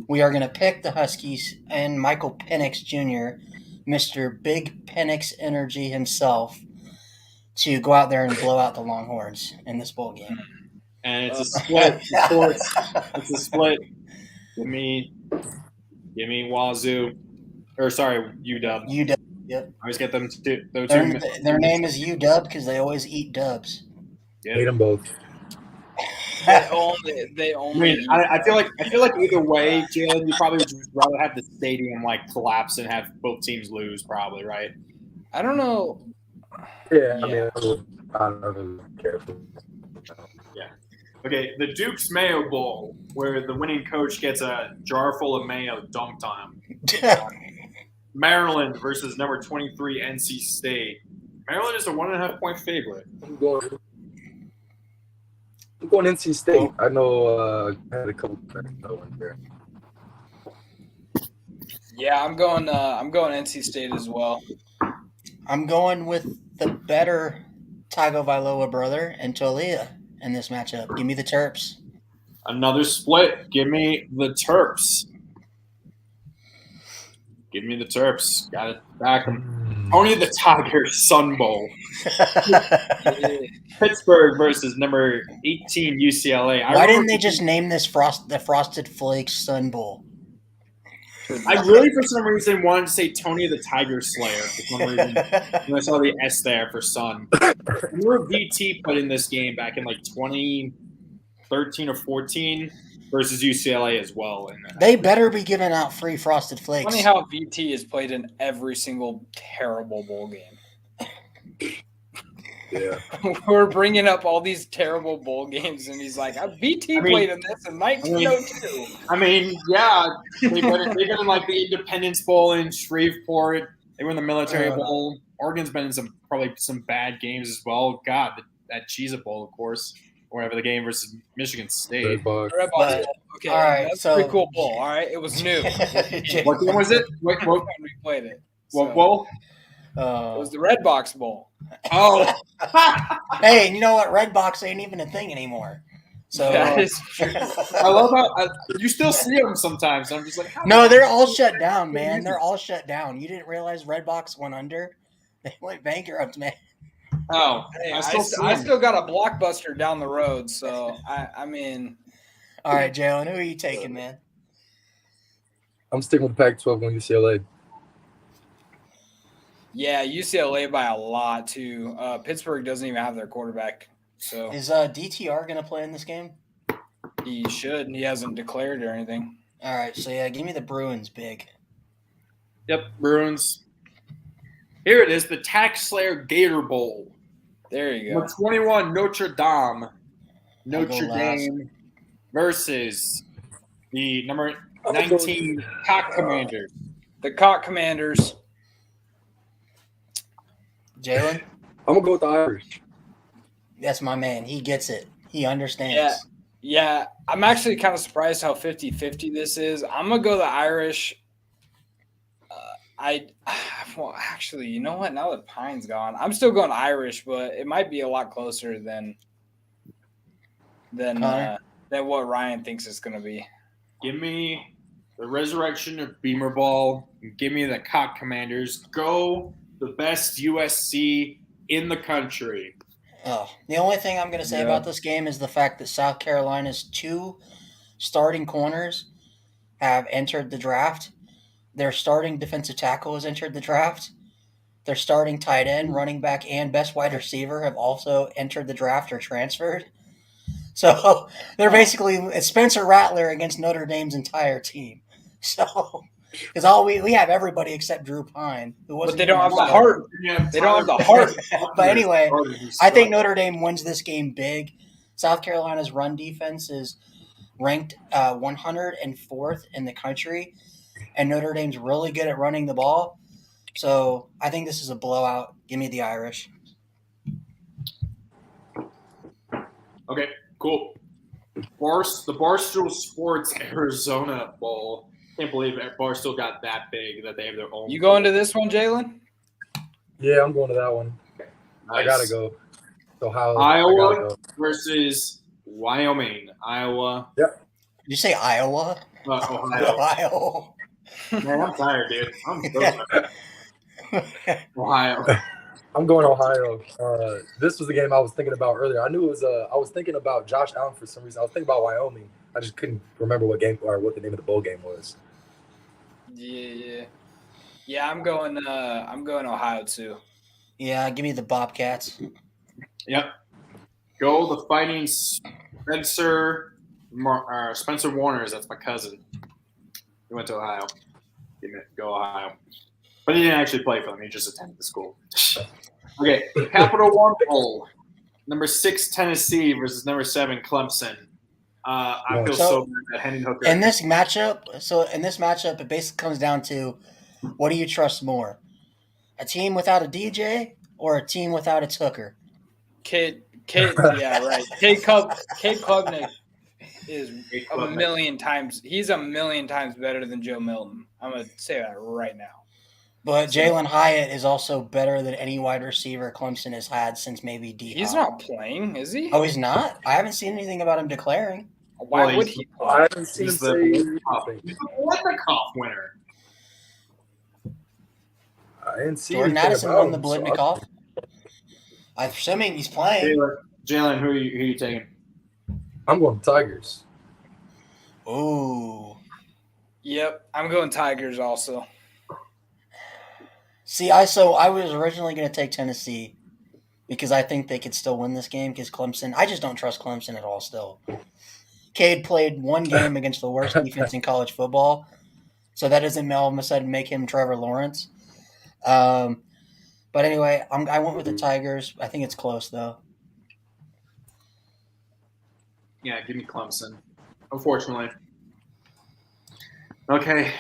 S4: We are gonna pick the Huskies and Michael Penix Jr., Mr. Big Penix Energy himself, to go out there and blow out the Longhorns in this bowl game.
S6: And it's a split. It's a split. Give me Wazoo. Or sorry, UW.
S4: UW. Yep.
S6: I always get them two.
S4: Their name is UW because they always eat dubs.
S7: Hate them both.
S5: They
S6: I
S5: only.
S6: mean, I feel like either way, Jalen, you probably would just rather have the stadium like collapse and have both teams lose, probably, right?
S5: I don't know.
S7: Yeah, I mean, I don't know. Careful.
S6: Okay, the Duke's Mayo Bowl, where the winning coach gets a jar full of mayo dunked on him. Maryland versus number 23 NC State. Maryland is a 1.5-point favorite.
S7: I'm going NC State. I know I had a couple friends going there.
S5: Yeah, I'm going NC State as well.
S4: I'm going with the better Tagovailoa brother and Tolia in this matchup. Give me the Terps.
S6: Another split. Give me the Terps. Give me the Terps. Got it back. Only the Tigers Sun Bowl. Pittsburgh versus number 18 UCLA.
S4: Why didn't they just name this the Frosted Flakes Sun Bowl?
S6: I really, for some reason, wanted to say Tony the Tiger Slayer for some reason. And I saw the S there for Sun. I remember VT put in this game back in like 2013 or 14 versus UCLA as well. And
S4: They better be giving out free Frosted Flakes.
S5: Funny how VT is played in every single terrible bowl game.
S7: Yeah.
S5: We're bringing up all these terrible bowl games, and he's like, VT played in this in 1902.
S6: I mean, yeah, they've been in like the Independence Bowl in Shreveport. They were in the Military Bowl. Oregon's been in probably some bad games as well. God, that Cheez-It Bowl, of course, or whatever the game versus Michigan State.
S7: Red Box.
S5: Red Box Bowl. Okay,
S4: all right,
S5: that's
S4: so-
S5: a pretty cool bowl. All right, it was new.
S6: What game was it? What
S5: We played it.
S6: what bowl?
S5: It was the Red Box Bowl.
S6: Oh,
S4: Hey, and you know what? Red Box ain't even a thing anymore. So
S5: That is true.
S6: I love how you still see them sometimes. I'm just like, how
S4: no, they're all shut down, man. They're all shut down. You didn't realize Red Box went under? They went bankrupt, man.
S6: Oh,
S5: Hey,
S6: I
S5: I still got a Blockbuster down the road, so I mean,
S4: All right, Jalen, who are you taking, man?
S7: I'm sticking with Pac-12 on UCLA.
S5: yeah, UCLA by a lot too. Pittsburgh doesn't even have their quarterback, so
S4: Is DTR going to play in this game?
S5: he should. He hasn't declared or anything.
S4: All right, so yeah, give me the Bruins big.
S6: Yep, Bruins. Here it is, the Tax Slayer Gator Bowl.
S5: There you
S6: Number
S5: go.
S6: 21, Notre Dame. Notre
S4: last.
S6: Dame versus the number 19 Cock Commanders.
S5: The Cock Commanders.
S4: Jalen?
S7: I'm going to go with the Irish.
S4: That's my man. He gets it. He understands.
S5: Yeah. Yeah, I'm actually kind of surprised how 50-50 this is. I'm going to go the Irish. Well, actually, you know what? Now that Pine's gone, I'm still going Irish, but it might be a lot closer than what Ryan thinks it's going to be.
S6: Give me the resurrection of Beamer Ball. Give me the Cock Commanders. Go the best USC in the country.
S4: Oh, the only thing I'm going to say about this game is the fact that South Carolina's 2 starting corners have entered the draft. Their starting defensive tackle has entered the draft. Their starting tight end, running back, and best wide receiver have also entered the draft or transferred. So they're basically Spencer Rattler against Notre Dame's entire team. So because we have everybody except Drew Pine, who wasn't.
S5: But they don't have the heart. They don't have the heart.
S4: But anyway, I think Notre Dame wins this game big. South Carolina's run defense is ranked 104th in the country, and Notre Dame's really good at running the ball. So I think this is a blowout. Give me the Irish.
S6: Okay, cool. The Barstool Sports Arizona Bowl. Can't believe Barstool got that big that they have their own.
S5: You going to this one, Jalen?
S7: Yeah, I'm going to that one.
S6: Nice.
S7: I gotta go. Ohio.
S6: Iowa versus Wyoming. Iowa.
S7: Yep.
S4: Did you say Iowa?
S6: Ohio.
S4: Ohio.
S6: Man, I'm tired, dude. I'm so tired. Ohio.
S7: I'm going Ohio. This was the game I was thinking about earlier. I knew it was. I was thinking about Josh Allen for some reason. I was thinking about Wyoming. I just couldn't remember what game or what the name of the bowl game was.
S5: Yeah. I'm going Ohio too.
S4: Yeah, give me the Bobcats.
S6: Yep. Go the Fighting Spencer Warners. That's my cousin. He went to Ohio. Go Ohio. But he didn't actually play for them. He just attended the school. Okay, Capital One Bowl. Number 6 Tennessee versus number 7 Clemson. I feel so bad that Hendon Hooker.
S4: In this matchup, it basically comes down to what do you trust more? A team without a DJ or a team without its hooker?
S5: Cade, yeah, right. Cade Klubnik is a million times. He's a million times better than Joe Milton. I'm gonna say that right now.
S4: But Jalen Hyatt is also better than any wide receiver Clemson has had since maybe D.
S5: He's not playing, is he?
S4: Oh, he's not? I haven't seen anything about him declaring.
S5: Why would he?
S7: I haven't seen him say
S6: He's the Blitnikoff winner.
S7: I didn't see
S4: Jordan
S7: anything
S4: Addison
S7: about
S4: won the
S7: him,
S4: Blitnikoff. I'm assuming he's playing.
S6: Jalen, who are you taking?
S7: I'm going Tigers.
S4: Ooh.
S5: Yep, I'm going Tigers also.
S4: See, I was originally going to take Tennessee because I think they could still win this game because Clemson – I just don't trust Clemson at all still. Cade played one game against the worst defense in college football, so that doesn't all of a sudden make him Trevor Lawrence. But anyway, I went with the Tigers. I think it's close, though.
S6: Yeah, give me Clemson. Unfortunately. Okay,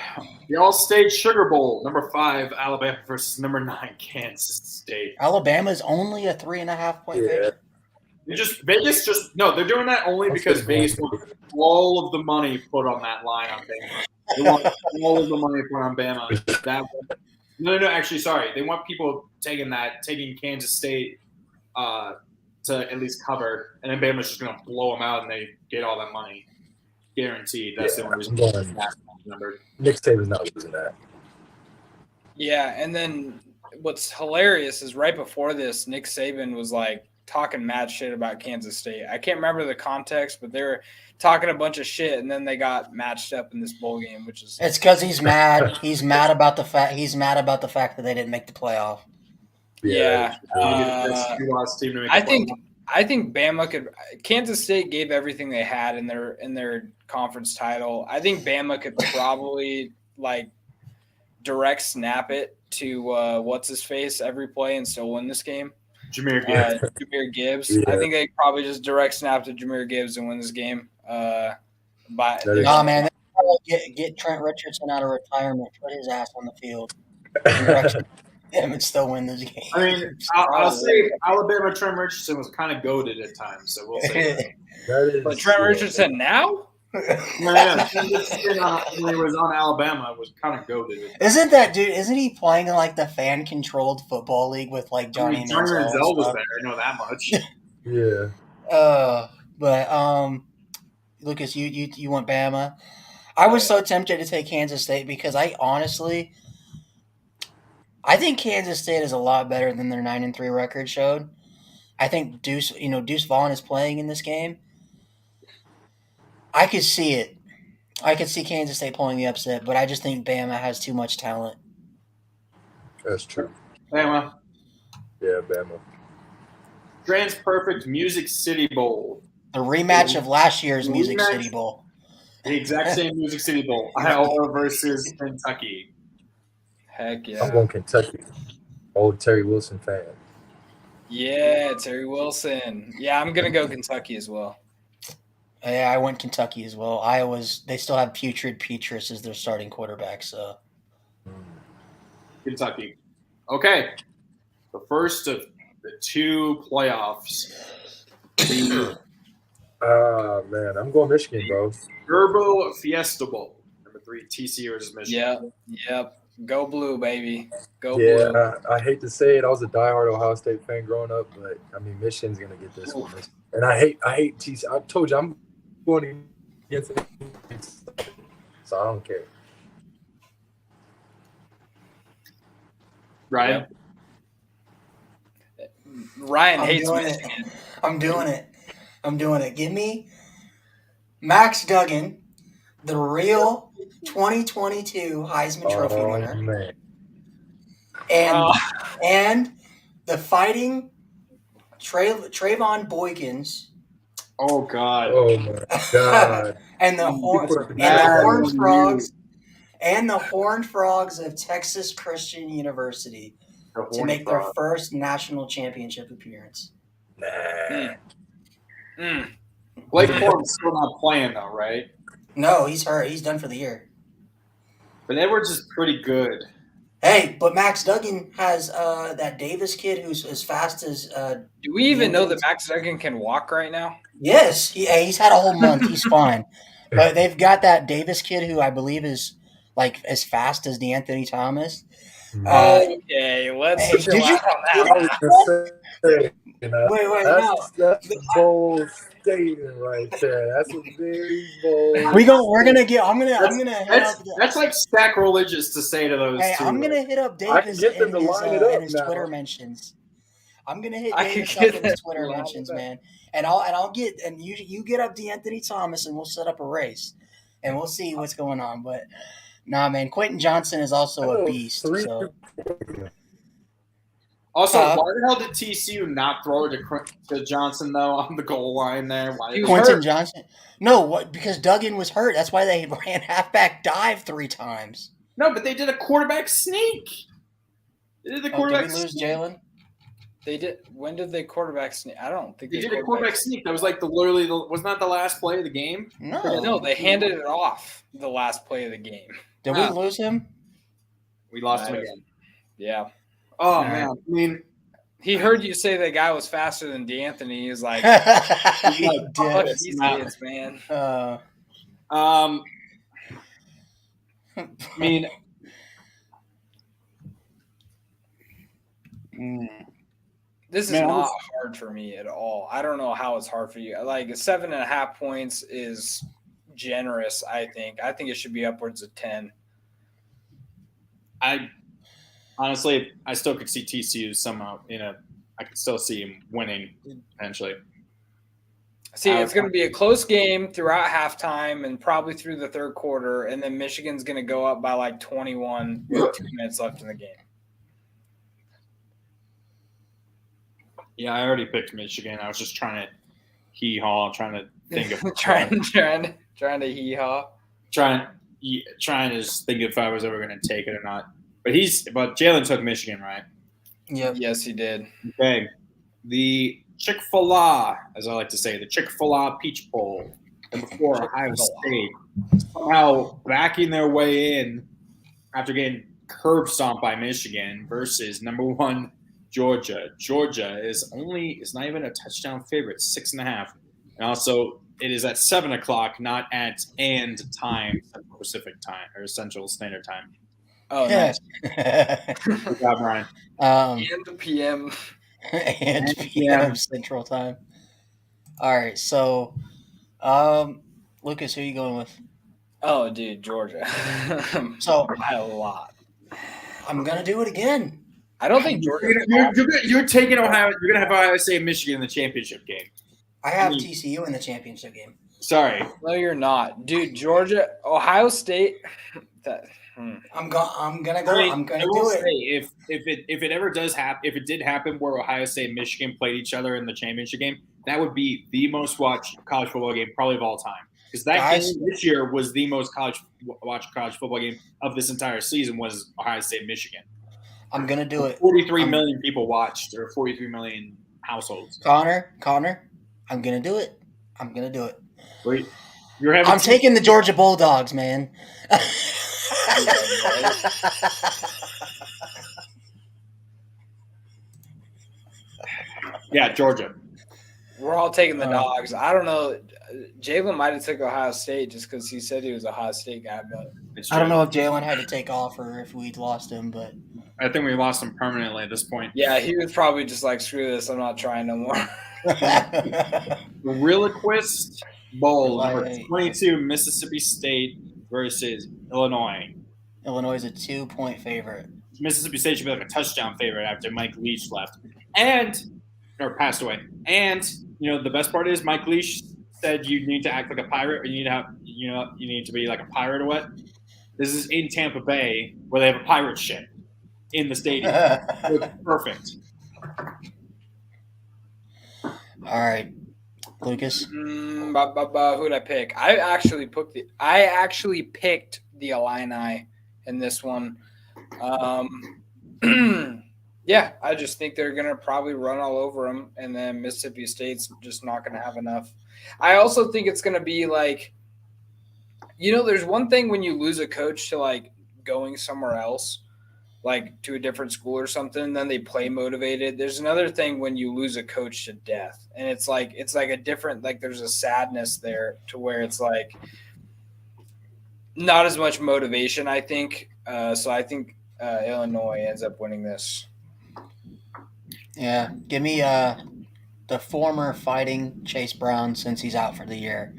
S6: the All-State Sugar Bowl, number 5 Alabama versus number 9 Kansas State.
S4: Alabama's only a 3.5-point favorite.
S6: They're doing that only because Vegas wants all of the money put on that line on Bama. They want all of the money put on Bama. No, actually, sorry. They want people taking Kansas State to at least cover, and then Bama's just going to blow them out and they get all that money. Guaranteed. That's the only reason.
S7: Nick Saban's not losing that.
S5: Yeah, and then what's hilarious is right before this, Nick Saban was like talking mad shit about Kansas State. I can't remember the context, but they were talking a bunch of shit, and then they got matched up in this bowl game, which is
S4: it's because he's mad. He's mad about the fact that they didn't make the playoff.
S5: Yeah. I think Bama could. Kansas State gave everything they had in their conference title. I think Bama could probably like direct snap it to what's his face every play and still win this game.
S6: Jahmyr Gibbs.
S5: Jahmyr Gibbs.
S7: Yeah.
S5: I think they could probably just direct snap to Jahmyr Gibbs and win this game. Man,
S4: they get Trent Richardson out of retirement, put his ass on the field. Bama still win this game.
S6: I mean, I'll say Alabama Trent Richardson was kind of goated at times, so we'll say that.
S7: That is,
S5: But Trent Richardson now?
S6: Yeah, Trent Richardson when he was on Alabama was kind of goated.
S4: Isn't that dude? Isn't he playing in like the fan-controlled football league with like Johnny
S6: Johnny
S4: Manziel?
S6: Manziel was there. I know that much.
S7: Yeah.
S4: But Lucas, you want Bama? I was so tempted to take Kansas State because I think Kansas State is a lot better than their 9-3 record showed. I think Deuce Vaughn is playing in this game. I could see it. I could see Kansas State pulling the upset, but I just think Bama has too much talent.
S7: That's true.
S6: Bama.
S7: Yeah, Bama.
S6: Trans Perfect Music City Bowl.
S4: The rematch of last year's Music City Bowl.
S6: The exact same Music City Bowl. Iowa versus Kentucky.
S5: Heck yeah.
S7: I'm going Kentucky. Old Terry Wilson fan.
S5: Yeah, Terry Wilson. Yeah, I'm going to go Kentucky as well.
S4: Yeah, I went Kentucky as well. They still have Putrid Petrus as their starting quarterback, so.
S6: Kentucky. Okay. The first of the two playoffs.
S7: Man, I'm going Michigan, bro.
S6: Turbo Fiesta Bowl. Number 3, TCU versus Michigan.
S5: Yep. Go blue, baby. Go
S7: Yeah,
S5: blue.
S7: I hate to say it. I was a diehard Ohio State fan growing up, but I mean, Michigan's gonna get this one. And I hate TCU. I told you I'm going against it, so I don't care.
S6: Ryan.
S5: Ryan hates Michigan.
S4: I'm doing it. Give me Max Duggan, the real 2022 Heisman Trophy winner.
S7: Man.
S4: And the fighting Trayvon Boykins.
S6: Oh, God.
S7: Oh, my God.
S4: and the Horned Frogs of Texas Christian University to make their first national championship appearance.
S7: Nah.
S6: Blake Corum's still not playing, though, right?
S4: No, he's hurt. He's done for the year.
S6: But Edwards is pretty good.
S4: Hey, but Max Duggan has that Davis kid who's as fast as.
S5: Do we even know that Max Duggan can walk right now?
S4: Yes, he's had a whole month. He's fine. But they've got that Davis kid who I believe is like as fast as DeAnthony Thomas.
S5: Okay, let's chill out on that.
S7: That's a bold statement right there. That's a very bold.
S6: That's like sacrilegious to say to those two.
S4: I'm gonna hit up Davis in his Twitter mentions. I'm gonna hit Davis up in his Twitter mentions, man. And you get up DeAnthony Thomas and we'll set up a race. And we'll see what's going on. But nah, man, Quentin Johnson is also a beast. So.
S6: Also, why the hell did TCU not throw it to Johnson, though, on the goal line there?
S4: Quentin Johnson? No, because Duggan was hurt. That's why they ran halfback dive 3 times.
S6: No, but they did a quarterback sneak. Did we lose
S4: Jalen?
S5: They did. When did they quarterback sneak? I don't think
S6: they did a quarterback sneak. That was like wasn't that the last play of the game?
S5: No, they handed it off the last play of the game.
S4: Did we lose him?
S6: We lost him again.
S5: Yeah.
S6: Oh, man. I mean,
S5: he heard you say that guy was faster than DeAnthony. He's like,
S4: he
S5: fuck these kids, man.
S6: I mean,
S5: this is not hard for me at all. I don't know how it's hard for you. Like 7.5 points is generous. I think it should be upwards of 10.
S6: Honestly, I still could see TCU somehow. I could still see him winning potentially.
S5: See, it's going to be a close game throughout halftime and probably through the third quarter, and then Michigan's going to go up by like 21 with 2 minutes left in the game.
S6: Yeah, I already picked Michigan. I was just trying to hee-haw, trying to think of
S5: trying to hee-haw.
S6: Trying to just think if I was ever going to take it or not. But Jalen took Michigan, right?
S4: Yep.
S5: Yes, he did.
S6: Okay. The Chick-fil-A, as I like to say, the Chick-fil-A Peach Bowl. And before Ohio State somehow backing their way in after getting curb stomp by Michigan versus number 1 Georgia. Georgia is not even a touchdown favorite, 6.5. And also, it is at 7 o'clock, not at time, Central Pacific time or Central Standard Time.
S5: Oh, nice.
S6: Good job, Ryan.
S5: And PM.
S4: and PM Central Time. All right, so Lucas, who are you going with?
S5: Oh, dude, Georgia.
S4: So
S5: by a lot.
S4: I'm gonna do it again.
S5: I don't think Georgia.
S6: You're taking Ohio. You're gonna have Ohio State and Michigan in the championship game.
S4: I have TCU in the championship game.
S6: Sorry.
S5: No, you're not, dude. Georgia, Ohio State.
S4: I'm gonna go. I'm gonna do it.
S6: If it ever does happen, if it did happen where Ohio State and Michigan played each other in the championship game, that would be the most watched college football game probably of all time. Because that game this year was the most watched college football game of this entire season was Ohio State Michigan.
S4: I'm gonna do it.
S6: 43 million people watched, or 43 million households.
S4: Connor, I'm gonna do it. I'm gonna do it.
S6: Wait,
S4: I'm taking the Georgia Bulldogs, man.
S6: Yeah, Georgia.
S5: We're all taking the dogs. I don't know. Jalen might have took Ohio State just because he said he was a Ohio State guy, but
S4: I don't know if Jalen had to take off or if we'd lost him, but
S6: I think we lost him permanently at this point.
S5: Yeah, he was probably just like, screw this, I'm not trying no more.
S6: The Relinquist Bowl, number 22, Mississippi State versus Illinois.
S4: Illinois is a 2-point favorite.
S6: Mississippi State should be like a touchdown favorite after Mike Leach left or passed away. And the best part is Mike Leach said you need to act like a pirate, or you need to be like a pirate or what. This is in Tampa Bay where they have a pirate ship in the stadium. It's perfect.
S4: All right, Lucas.
S5: Who'd I pick? I actually picked the Illini in this one. Yeah, I just think they're going to probably run all over them, and then Mississippi State's just not going to have enough. I also think it's going to be like, there's one thing when you lose a coach to like going somewhere else, like to a different school or something, then they play motivated. There's another thing when you lose a coach to death, and it's like a different, like there's a sadness there to where it's like not as much motivation, I think. So I think Illinois ends up winning this.
S4: Yeah, give me the former Fighting Chase Brown since he's out for the year,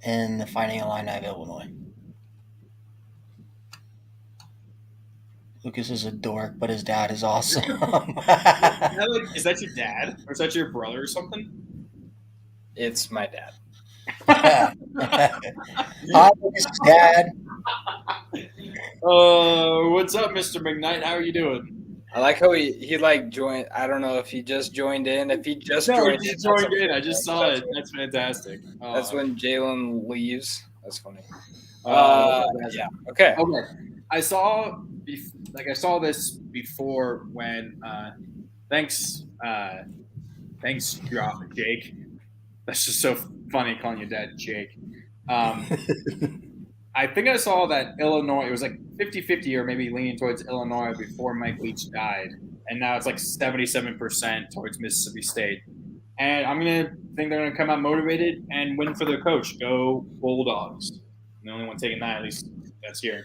S4: and the Fighting Illini of Illinois. Lucas is a dork, but his dad is awesome.
S6: Is that your dad? Or is that your brother or something?
S5: It's my dad.
S4: Hi, Lucas' dad.
S6: What's up, Mr. McKnight? How are you doing?
S5: I like how he like joined. I don't know if he just joined in. If he just joined in,
S6: I just saw it. That's fantastic.
S5: That's when Jalen leaves. That's funny. Yeah. Okay.
S6: I saw this before when thanks Jake. That's just so funny calling your dad Jake. I think I saw that Illinois, it was like 50-50 or maybe leaning towards Illinois before Mike Leach died. And now it's like 77% towards Mississippi State. And I'm going to think they're going to come out motivated and win for their coach. Go Bulldogs. I'm the only one taking that, at least that's here.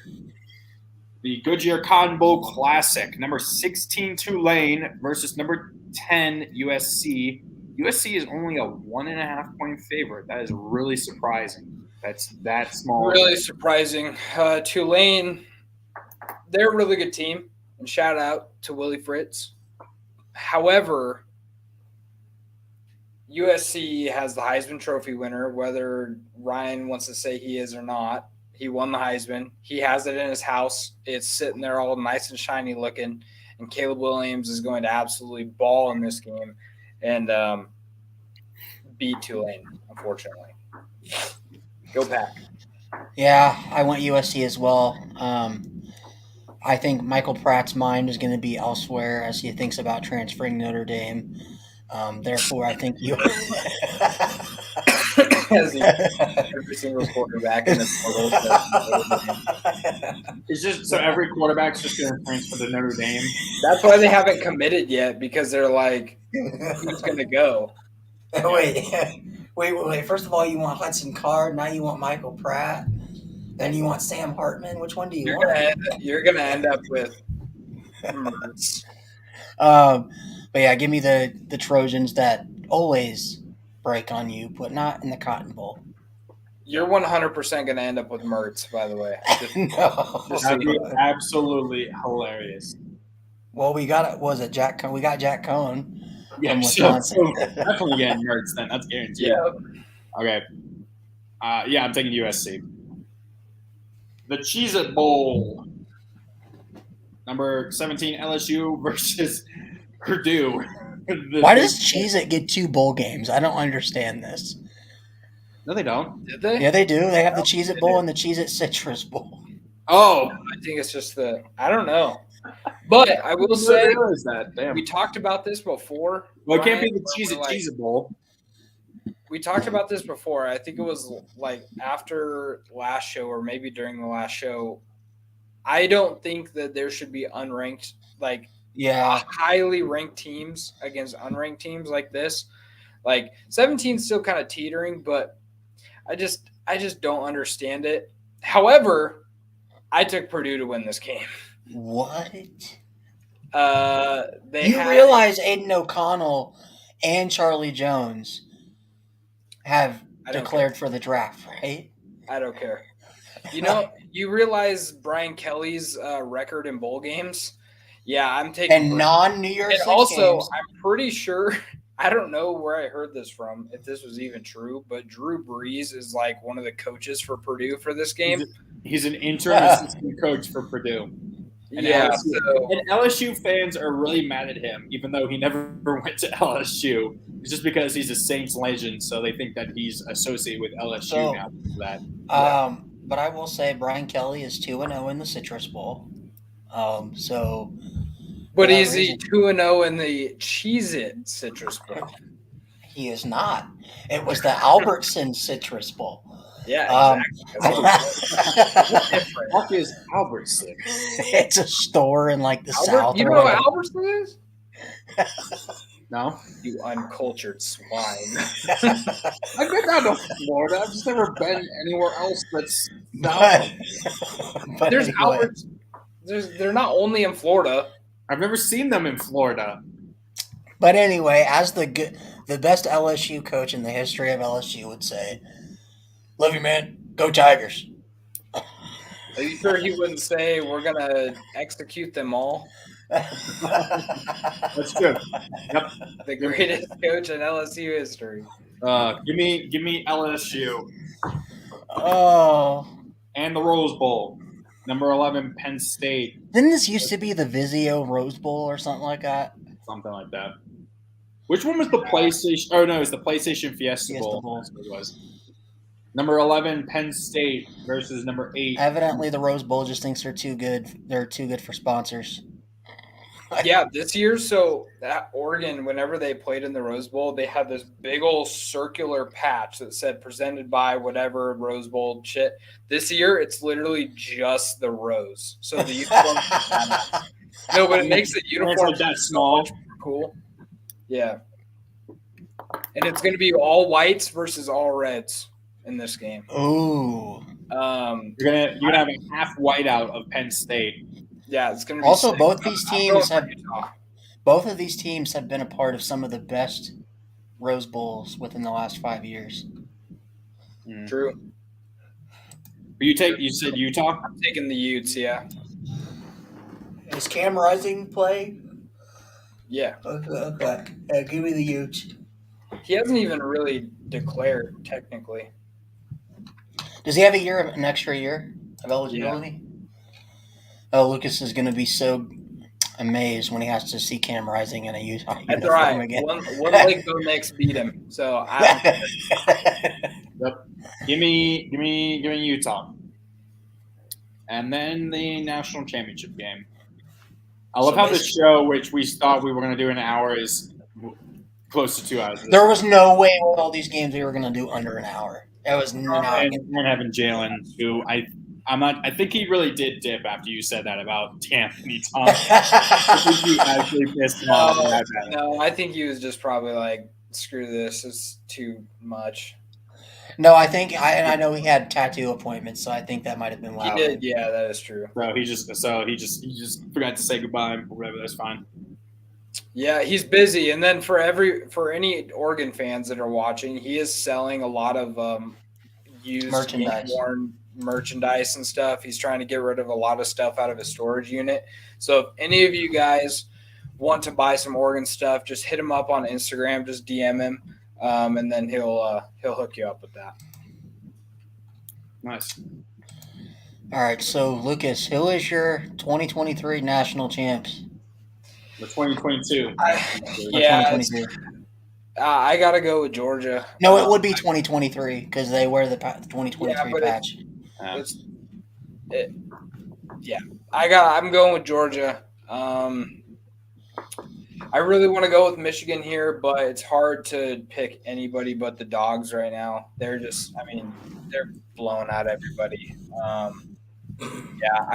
S6: The Goodyear Cotton Bowl Classic, number 16 Tulane versus number 10 USC. USC is only a 1.5-point favorite. That is really surprising. That's that small.
S5: Really surprising. Tulane, they're a really good team, and shout out to Willie Fritz. However, USC has the Heisman Trophy winner, whether Ryan wants to say he is or not. He won the Heisman. He has it in his house. It's sitting there all nice and shiny looking, and Caleb Williams is going to absolutely ball in this game and beat Tulane, unfortunately. Go Pack.
S4: Yeah, I went USC as well. I think Michael Pratt's mind is going to be elsewhere as he thinks about transferring Notre Dame. Therefore, I think
S5: Every single quarterback in the portal.
S6: It's just so every quarterback's just going to transfer to Notre Dame.
S5: That's why they haven't committed yet, because they're like, who's going to go?
S4: Wait. First of all, you want Hudson Card. Now you want Michael Pratt. Then you want Sam Hartman. Which one do you want?
S5: You're gonna end up with Mertz.
S4: But yeah, give me the Trojans that always break on you, but not in the Cotton Bowl.
S5: You're 100% gonna end up with Mertz, by the way.
S4: No.
S6: That'd be absolutely hilarious.
S4: Well, we got Jack Cohn. We got Jack Cohn
S6: Yeah,
S4: from
S6: so
S4: Wisconsin.
S6: definitely getting Mertz then. That's guaranteed.
S5: Yeah.
S6: Okay. Yeah, I'm taking USC. The Cheez-It Bowl. Number 17, LSU versus Purdue.
S4: Why does Cheez-It get 2 bowl games? I don't understand this.
S6: No, they don't.
S5: Did they?
S4: Yeah, they do. They have the Cheez-It Bowl and the Cheez-It Citrus Bowl.
S6: Oh,
S5: I think it's just I don't know. But I will say,
S6: is that? Damn.
S5: we talked about this before.
S6: Well, it can't be
S5: Ryan,
S6: the
S5: where we're like-
S6: Cheez-It Bowl.
S5: We talked about this before. I think it was like after last show or maybe during the last show. I don't think that there should be unranked, like highly ranked teams against unranked teams like this. Like 17 is still kind of teetering, but I just don't understand it. However, I took Purdue to win this game.
S4: What?
S5: You
S4: realize Aiden O'Connell and Charlie Jones have declared for the draft, right?
S5: I don't care. You know, you realize Brian Kelly's record in bowl games? Yeah, I'm taking
S4: and non-New Year's
S5: and
S4: Six
S5: also,
S4: games.
S5: I'm pretty sure. I don't know where I heard this from, if this was even true, but Drew Brees is like one of the coaches for Purdue for this game.
S6: He's an interim assistant coach for Purdue. And LSU fans are really mad at him, even though he never went to LSU. It's just because he's a Saints legend, so they think that he's associated with LSU now. For that.
S4: But I will say Brian Kelly is 2-0 in the Citrus Bowl.
S5: But is he 2-0 in the Cheez-It Citrus Bowl?
S4: He is not. It was the Albertson Citrus Bowl.
S5: Yeah, exactly.
S6: What is Albertson?
S4: It's a store in like the South.
S5: You know what Albertson is?
S6: No.
S5: You uncultured swine.
S6: I've been down to Florida. I've just never been anywhere else that's south.
S4: But
S5: There's
S4: anyway.
S5: Alberts. They're not only in Florida.
S6: I've never seen them in Florida.
S4: But anyway, as the best LSU coach in the history of LSU would say, "Love you, man. Go Tigers."
S5: Are you sure he wouldn't say we're gonna execute them all?
S6: That's good. Yep.
S5: The greatest coach in LSU history.
S6: Give me LSU.
S4: Oh.
S6: And the Rose Bowl. Number 11, Penn State.
S4: Didn't this used to be the Vizio Rose Bowl or something like that?
S6: Something like that. Which one was the PlayStation? Oh, no, it's the PlayStation Fiesta Bowl. That's what it was. Number 11, Penn State versus number 8.
S4: Evidently, the Rose Bowl just thinks they're too good. They're too good for sponsors.
S5: Yeah, this year, so at Oregon, whenever they played in the Rose Bowl, they had this big old circular patch that said presented by whatever Rose Bowl shit. This year, it's literally just the rose. So the uniform. No, but it makes the uniform
S6: that small.
S5: Cool. Yeah. And it's going to be all whites versus all reds in this game.
S4: Ooh.
S6: You're gonna have a half whiteout of Penn State.
S5: Yeah, it's going to be
S4: also
S5: sick.
S4: both of these teams have been a part of some of the best Rose Bowls within the last 5 years.
S5: True.
S6: You said Utah?
S5: I'm taking the Utes, yeah.
S4: Does Cam Rising play?
S5: Yeah.
S4: Okay. Give me the Utes.
S5: He hasn't even really declared technically.
S4: Does he have an extra year of eligibility? Yeah. Oh, Lucas is going to be so amazed when he has to see Cam Rising in a Utah
S5: That's
S4: uniform
S5: right.
S4: again.
S5: One Lake Go Knicks beat him. So
S6: Yep. Give me Utah. And then the national championship game. I love how the show, which we thought we were going to do in an hour, is close to 2 hours.
S4: There was no way with all these games we were going to do under an hour. It was not.
S6: And having Jalen, who I think he really did dip after you said that about Anthony Thompson. I think he actually pissed him off.
S5: No, I think he was just probably like, screw this. It's too much.
S4: No, I think I know he had tattoo appointments, so I think that might have been why.
S5: He did, yeah, that is true.
S6: Bro, he just forgot to say goodbye or whatever. That's fine.
S5: Yeah, he's busy, and then for any Oregon fans that are watching, he is selling a lot of used worn merchandise and stuff. He's trying to get rid of a lot of stuff out of his storage unit. So if any of you guys want to buy some Oregon stuff, just hit him up on Instagram, just DM him. And then he'll hook you up with that.
S6: Nice.
S4: All right, so Lucas, who is your 2023 national champs?
S6: The 2022.
S5: I gotta go with Georgia.
S4: No, it would be 2023 because they wear the 2023 patch.
S5: I'm going with Georgia. I really want to go with Michigan here, but it's hard to pick anybody but the Dogs right now. They're they're blowing out everybody. I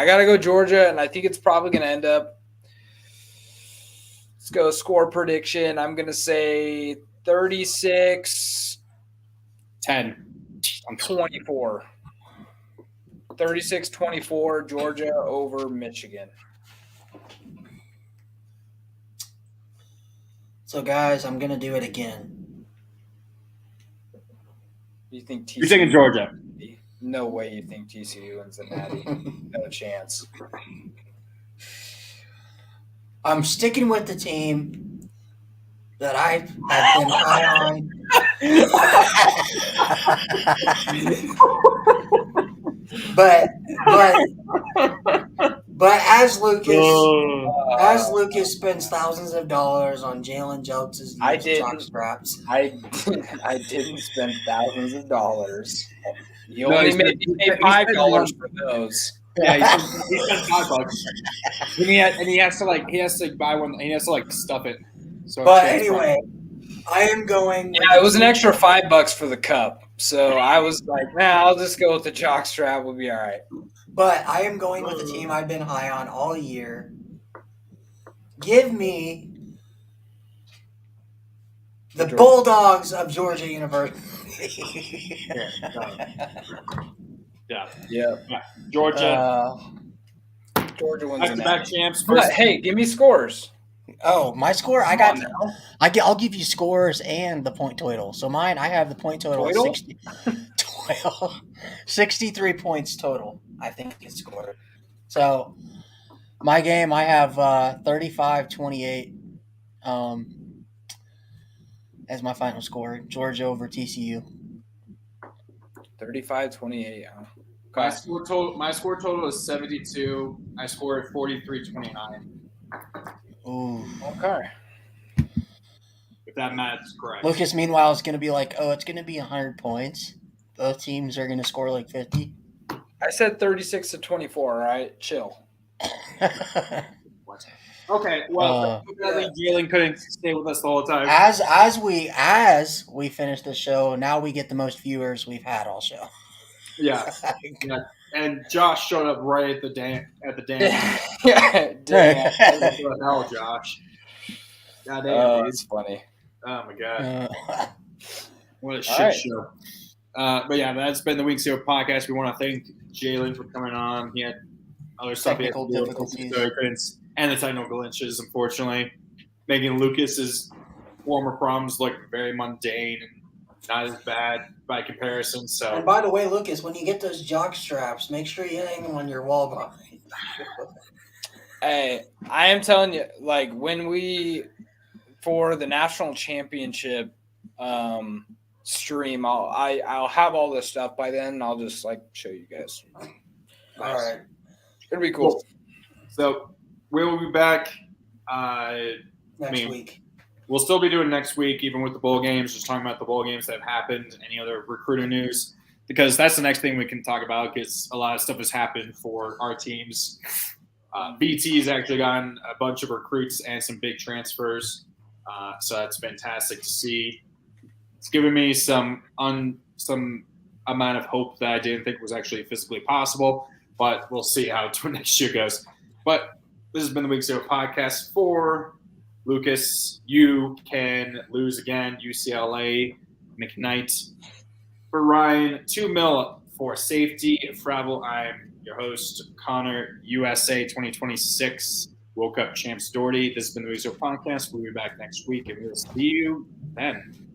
S5: got to go Georgia, and I think it's probably going to end up – let's go score prediction. I'm going to say 36-10. 24. 36-24, Georgia over Michigan.
S4: So, guys, I'm going to do it again.
S5: You think TCU?
S6: You're thinking Georgia.
S5: No way you think TCU wins the Natty. No chance.
S4: I'm sticking with the team that I have been high on. But as Lucas spends thousands of dollars on Jalen Jelks' jock straps.
S5: I didn't spend thousands of dollars. You only made me pay $5 for those.
S6: Yeah, he spent $5. And he has to buy one. He has to stuff it. So
S4: but anyway, I am going.
S5: Yeah, it was an extra $5 for the cup. So I was like, I'll just go with the jock strap. We'll be all right.
S4: But I am going with the team I've been high on all year. Give me the Bulldogs of Georgia University.
S6: Yeah. Georgia.
S5: Georgia wins the
S6: back champs.
S5: Hey, give me scores.
S4: Oh, my score? I'll give you scores and the point total. So mine, I have the point total of 63 points total, I think it's scored. So my game, I have 35-28 as my final score. Georgia over TCU.
S5: 35-28.
S6: My score total is 72. I scored 43-29.
S4: Ooh.
S5: Okay.
S6: If that math is correct.
S4: Lucas, meanwhile, is going to be like, it's going to be 100 points. Both teams are going to score like 50.
S5: I said 36-24, all right? Chill.
S6: Okay, well, Jalen couldn't stay with us the whole time.
S4: As we finish the show, now we get the most viewers we've had all show.
S6: Yeah. And Josh showed up right at the dam.
S5: Yeah. Damn.
S6: What the hell, Josh? God damn.
S5: It's funny.
S6: Oh my god. What a shit show. But yeah, that's been the Week 0 podcast. We want to thank Jalen for coming on. He had other stuff.
S4: Technical difficulties.
S6: And the technical glitches, unfortunately, making Lucas's former problems look very mundane and not as bad by comparison. So,
S4: and by the way, Lucas, when you get those jock straps, make sure you hang them on your wall behind.
S5: Hey, I am telling you, for the national championship stream, I'll have all this stuff by then. And I'll just show you guys.
S4: All right,
S5: it'll be cool.
S6: So we will be back
S4: next week.
S6: We'll still be doing next week, even with the bowl games, just talking about the bowl games that have happened, any other recruiter news, because that's the next thing we can talk about, because a lot of stuff has happened for our teams. BT's actually gotten a bunch of recruits and some big transfers. So that's fantastic to see. It's given me some amount of hope that I didn't think was actually physically possible, but we'll see how next year goes. But this has been the Week 0 podcast for Lucas. You can lose again, UCLA, McKnight. For Ryan, 2 mil for safety. Fravel, I'm your host, Connor, USA 2026 World Cup champs Doherty. This has been the Week 0 podcast. We'll be back next week, and we'll see you then.